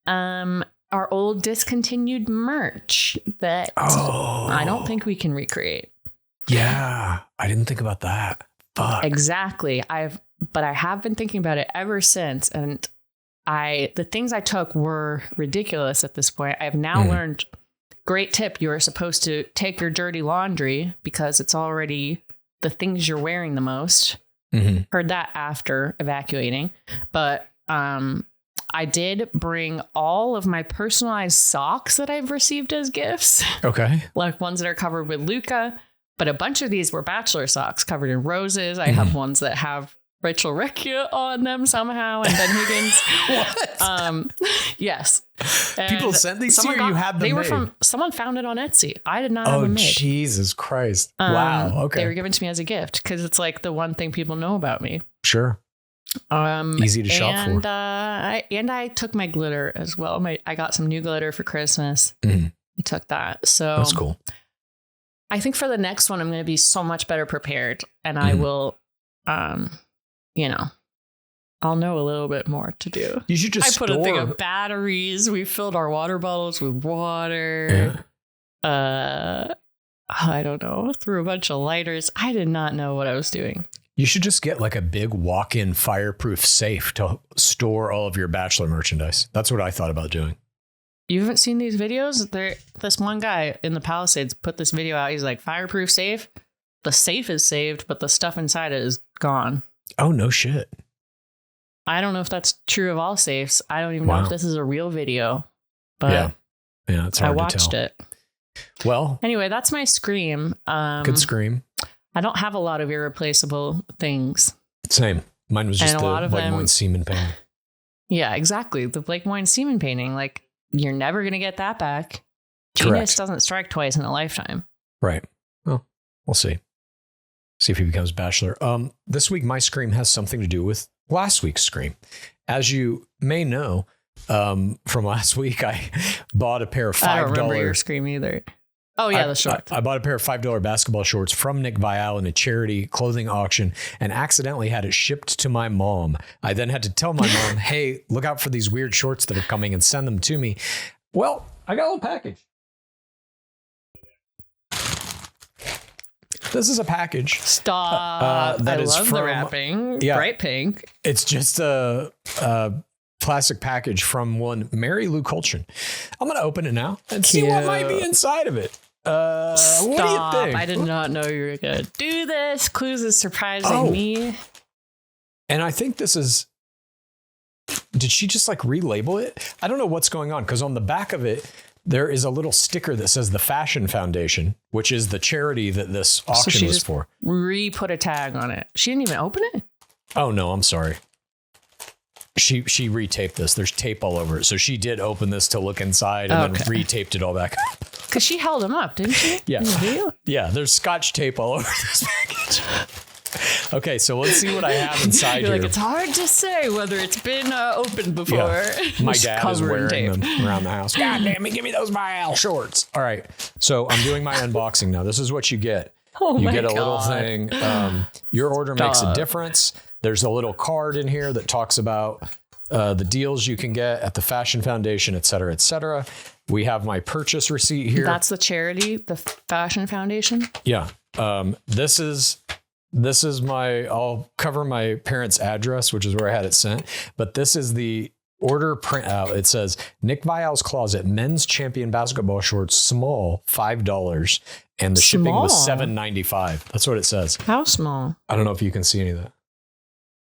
Our old discontinued merch that I don't think we can recreate. Yeah, I didn't think about that. Fuck. Exactly. But I have been thinking about it ever since, and the things I took were ridiculous at this point. I have now learned, great tip, you are supposed to take your dirty laundry because it's already the things you're wearing the most. Heard that after evacuating. But I did bring all of my personalized socks that I've received as gifts. Okay. Like ones that are covered with Luca. But a bunch of these were Bachelor socks covered in roses. I have ones that have Rachel Recchia on them somehow, and Ben Higgins. What? Yes. And people sent these to you, or you had them they made? were from, someone found it on Etsy. I did not have them made. Oh, Jesus Christ. Wow. Okay. They were given to me as a gift because it's like the one thing people know about me. Sure. Easy to shop for. I took my glitter as well. I got some new glitter for Christmas. Mhm. I took that. So That's cool. I think for the next one, I'm going to be so much better prepared, and I will, I'll know a little bit more to do. You should just I put a thing of batteries. We filled our water bottles with water. Yeah. I don't know. Threw a bunch of lighters. I did not know what I was doing. You should just get like a big walk-in fireproof safe to store all of your Bachelor merchandise. That's what I thought about doing. You haven't seen these videos? This one guy in the Palisades put this video out. He's like, fireproof safe. The safe is saved, but the stuff inside it is gone. Oh, no shit. I don't know if that's true of all safes. I don't even know if this is a real video, but yeah, it's hard I watched to tell. it. Well, anyway, that's my scream. Good scream. I don't have a lot of irreplaceable things. Same. Mine was just the Blake Moyne semen painting. Yeah, exactly. The Blake Moyne semen painting. Like, you're never going to get that back. Correct. Genius doesn't strike twice in a lifetime. Right. Well, we'll see. See if he becomes Bachelor. This week, my scream has something to do with last week's scream. As you may know, from last week, I bought a pair of $5. I don't remember your scream either. Oh, yeah, the shorts. I bought a pair of $5 basketball shorts from Nick Vial in a charity clothing auction and accidentally had it shipped to my mom. I then had to tell my mom, hey, look out for these weird shorts that are coming and send them to me. Well, I got a little package. This is a package. Stop. That I is love from, the wrapping. Yeah, bright pink. It's just a plastic package from one Mary Lou Colchin. I'm going to open it now and see what might be inside of it. Stop. What do you think? I did not know you were going to do this. Clues is surprising me. And I think this is... Did she just like relabel it? I don't know what's going on because on the back of it, there is a little sticker that says the Fashion Foundation, which is the charity that this auction was for. Put a tag on it. She didn't even open it? Oh, no, I'm sorry. She retaped this. There's tape all over it. So she did open this to look inside and then retaped it all back up. Because she held them up, didn't she? Yeah. Yeah, there's Scotch tape all over this package. Okay, so let's see what I have inside You're here. like, it's hard to say whether it's been opened before. Yeah. My dad is wearing them around the house. God damn it, give me those Vial shorts. All right, so I'm doing my unboxing now. This is what you get. You get a little thing. Your order makes a difference. There's a little card in here that talks about the deals you can get at the Fashion Foundation, et cetera, et cetera. We have my purchase receipt here. That's the charity, the Fashion Foundation? Yeah. This is my, I'll cover my parents' address, which is where I had it sent. But this is the order printout. It says Nick Vial's Closet, men's champion basketball shorts, small, $5. And the shipping was $7.95. That's what it says. How small? I don't know if you can see any of that.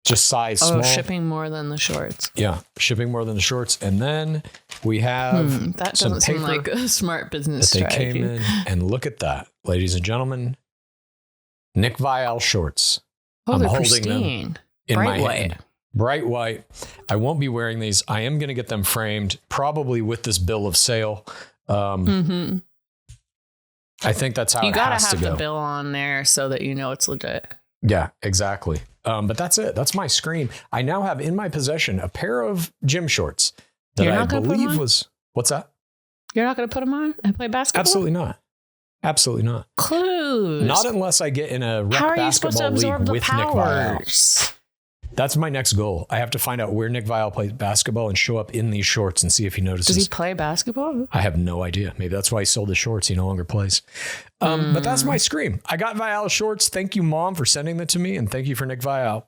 Just size small. Shipping more than the shorts. Yeah, shipping more than the shorts. And then we have that some doesn't seem like a smart business strategy. They came in, and look at that, ladies and gentlemen. Nick Vial shorts. I'm holding pristine. them in Bright my white. hand. Bright white. I won't be wearing these. I am going to get them framed, probably with this bill of sale. I think that's how it has to go. You gotta have the bill on there so that you know it's legit. Yeah, exactly. But that's it. That's my scream. I now have in my possession a pair of gym shorts that I believe was... What's that? You're not going to put them on and play basketball? Absolutely not. Absolutely not. Clues. Not unless I get in a rec basketball league with Nick Vial. That's my next goal. I have to find out where Nick Vial plays basketball and show up in these shorts and see if he notices. Does he play basketball? I have no idea. Maybe that's why he sold the shorts. He no longer plays. But that's my scream. I got Vial shorts. Thank you, Mom, for sending them to me. And thank you for Nick Vial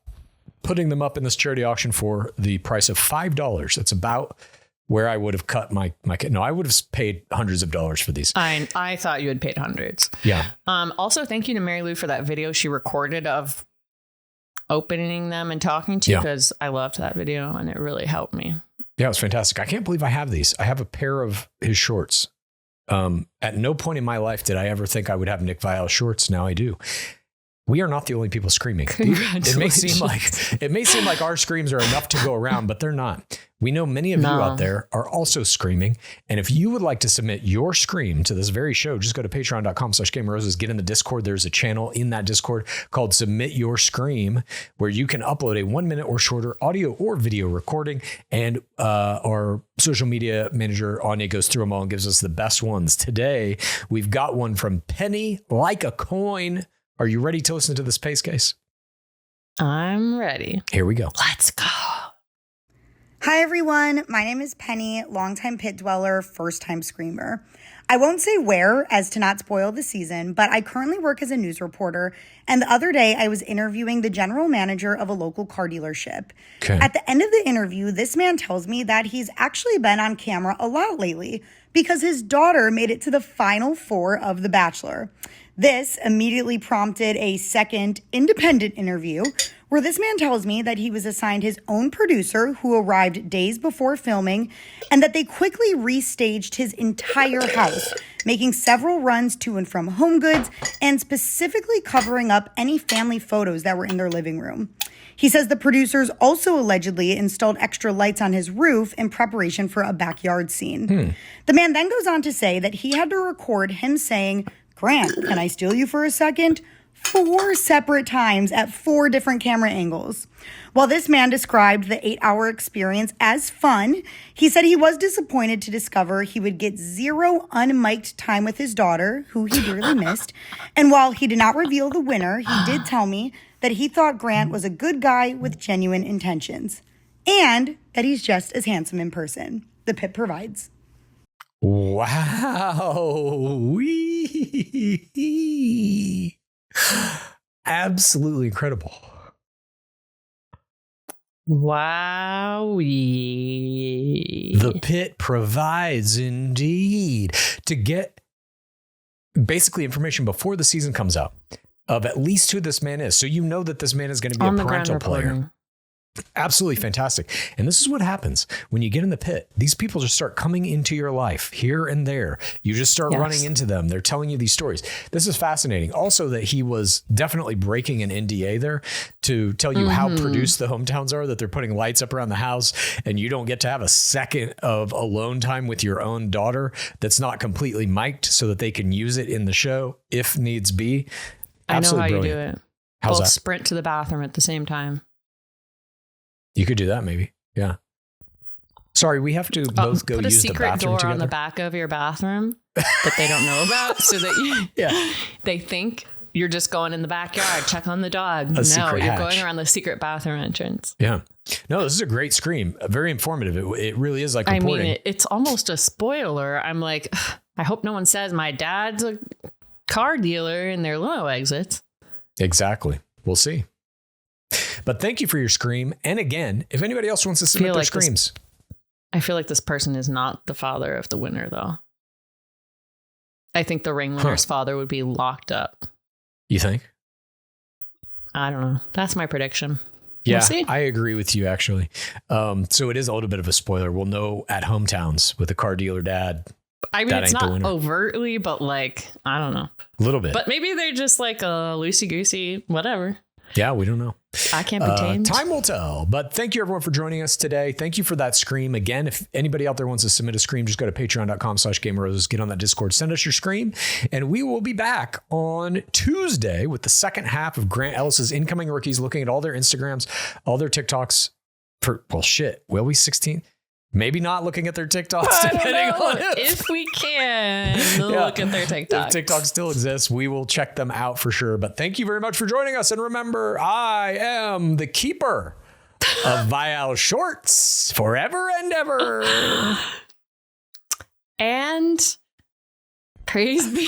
putting them up in this charity auction for the price of $5. That's about where I would have cut my no, I would have paid hundreds of dollars for these. I thought you had paid hundreds. Yeah. Also, thank you to Mary Lou for that video she recorded of opening them and talking to you, because I loved that video and it really helped me. Yeah, it was fantastic. I can't believe I have these. I have a pair of his shorts. At no point in my life did I ever think I would have Nick Vial shorts. Now I do. we are not the only people screaming. It may seem like our screams are enough to go around, but they're not. We know many of you out there are also screaming. And if you would like to submit your scream to this very show, just go to patreon.com/GameRoses, get in the Discord. There's a channel in that Discord called Submit Your Scream, where you can upload a 1 minute or shorter audio or video recording. And our social media manager, Anya, goes through them all and gives us the best ones. Today, we've got one from Penny Like a Coin. Are you ready to listen to this pace case? I'm ready. Here we go. Let's go. Hi, everyone. My name is Penny, longtime pit dweller, first-time screamer. I won't say where as to not spoil the season, but I currently work as a news reporter, and the other day I was interviewing the general manager of a local car dealership. Okay. At the end of the interview, this man tells me that he's actually been on camera a lot lately because his daughter made it to the final 4 of The Bachelor. This immediately prompted a second independent interview where this man tells me that he was assigned his own producer who arrived days before filming and that they quickly restaged his entire house, making several runs to and from Home Goods and specifically covering up any family photos that were in their living room. He says the producers also allegedly installed extra lights on his roof in preparation for a backyard scene. The man then goes on to say that he had to record him saying, "Grant, can I steal you for a second?" 4 separate times at 4 different camera angles. While this man described the 8-hour experience as fun, he said he was disappointed to discover he would get 0 unmiked time with his daughter, who he dearly missed. And while he did not reveal the winner, he did tell me that he thought Grant was a good guy with genuine intentions and that he's just as handsome in person. The pit provides. Wow. Absolutely incredible. Wow. The pit provides indeed. To get basically information before the season comes out of at least who this man is. So you know that this man is going to be a parental player. Absolutely fantastic. And this is what happens when you get in the pit. These people just start coming into your life here and there. You just start running into them. They're telling you these stories. This is fascinating. Also, that he was definitely breaking an NDA there to tell you how produced the hometowns are, that they're putting lights up around the house and you don't get to have a second of alone time with your own daughter that's not completely mic'd so that they can use it in the show if needs be. Absolutely I know how brilliant. you do it. How's Both that? sprint to the bathroom at the same time. You could do that maybe. Yeah. Sorry, we have to both go use the bathroom together. Put a secret door on the back of your bathroom that they don't know about so that they think you're just going in the backyard, check on the dog. No, you're going around the secret bathroom entrance. Yeah. No, this is a great scream. Very informative. It really is like reporting. I mean, it's almost a spoiler. I'm like, I hope no one says my dad's a car dealer in their limo exits. Exactly. We'll see. But thank you for your scream. And again, if anybody else wants to submit their screams. I feel like this person is not the father of the winner, though. I think the ring winner's father would be locked up. You think? I don't know. That's my prediction. Yeah, we'll see. I agree with you, actually. So it is a little bit of a spoiler. We'll know at hometowns with the car dealer dad. I mean, it's not overtly, but like, I don't know. A little bit. But maybe they're just like a loosey-goosey, whatever. Yeah, we don't know. I can't be tamed. Time will tell. But thank you, everyone, for joining us today. Thank you for that scream. Again, if anybody out there wants to submit a scream, just go to patreon.com/GameRoses, get on that Discord, send us your scream, and we will be back on Tuesday with the second half of Grant Ellis's Incoming Rookies, looking at all their Instagrams, all their TikToks for, will we 16? Maybe not looking at their TikToks, depending on if we can look at their TikToks. If TikTok still exists, we will check them out for sure. But thank you very much for joining us. And remember, I am the keeper of Vial Shorts forever and ever. And praise be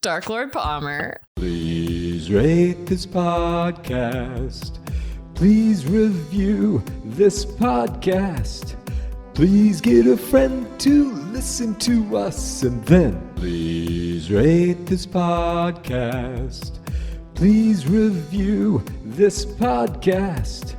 Dark Lord Palmer. Please rate this podcast. Please review this podcast. Please get a friend to listen to us, and then please rate this podcast. Please review this podcast.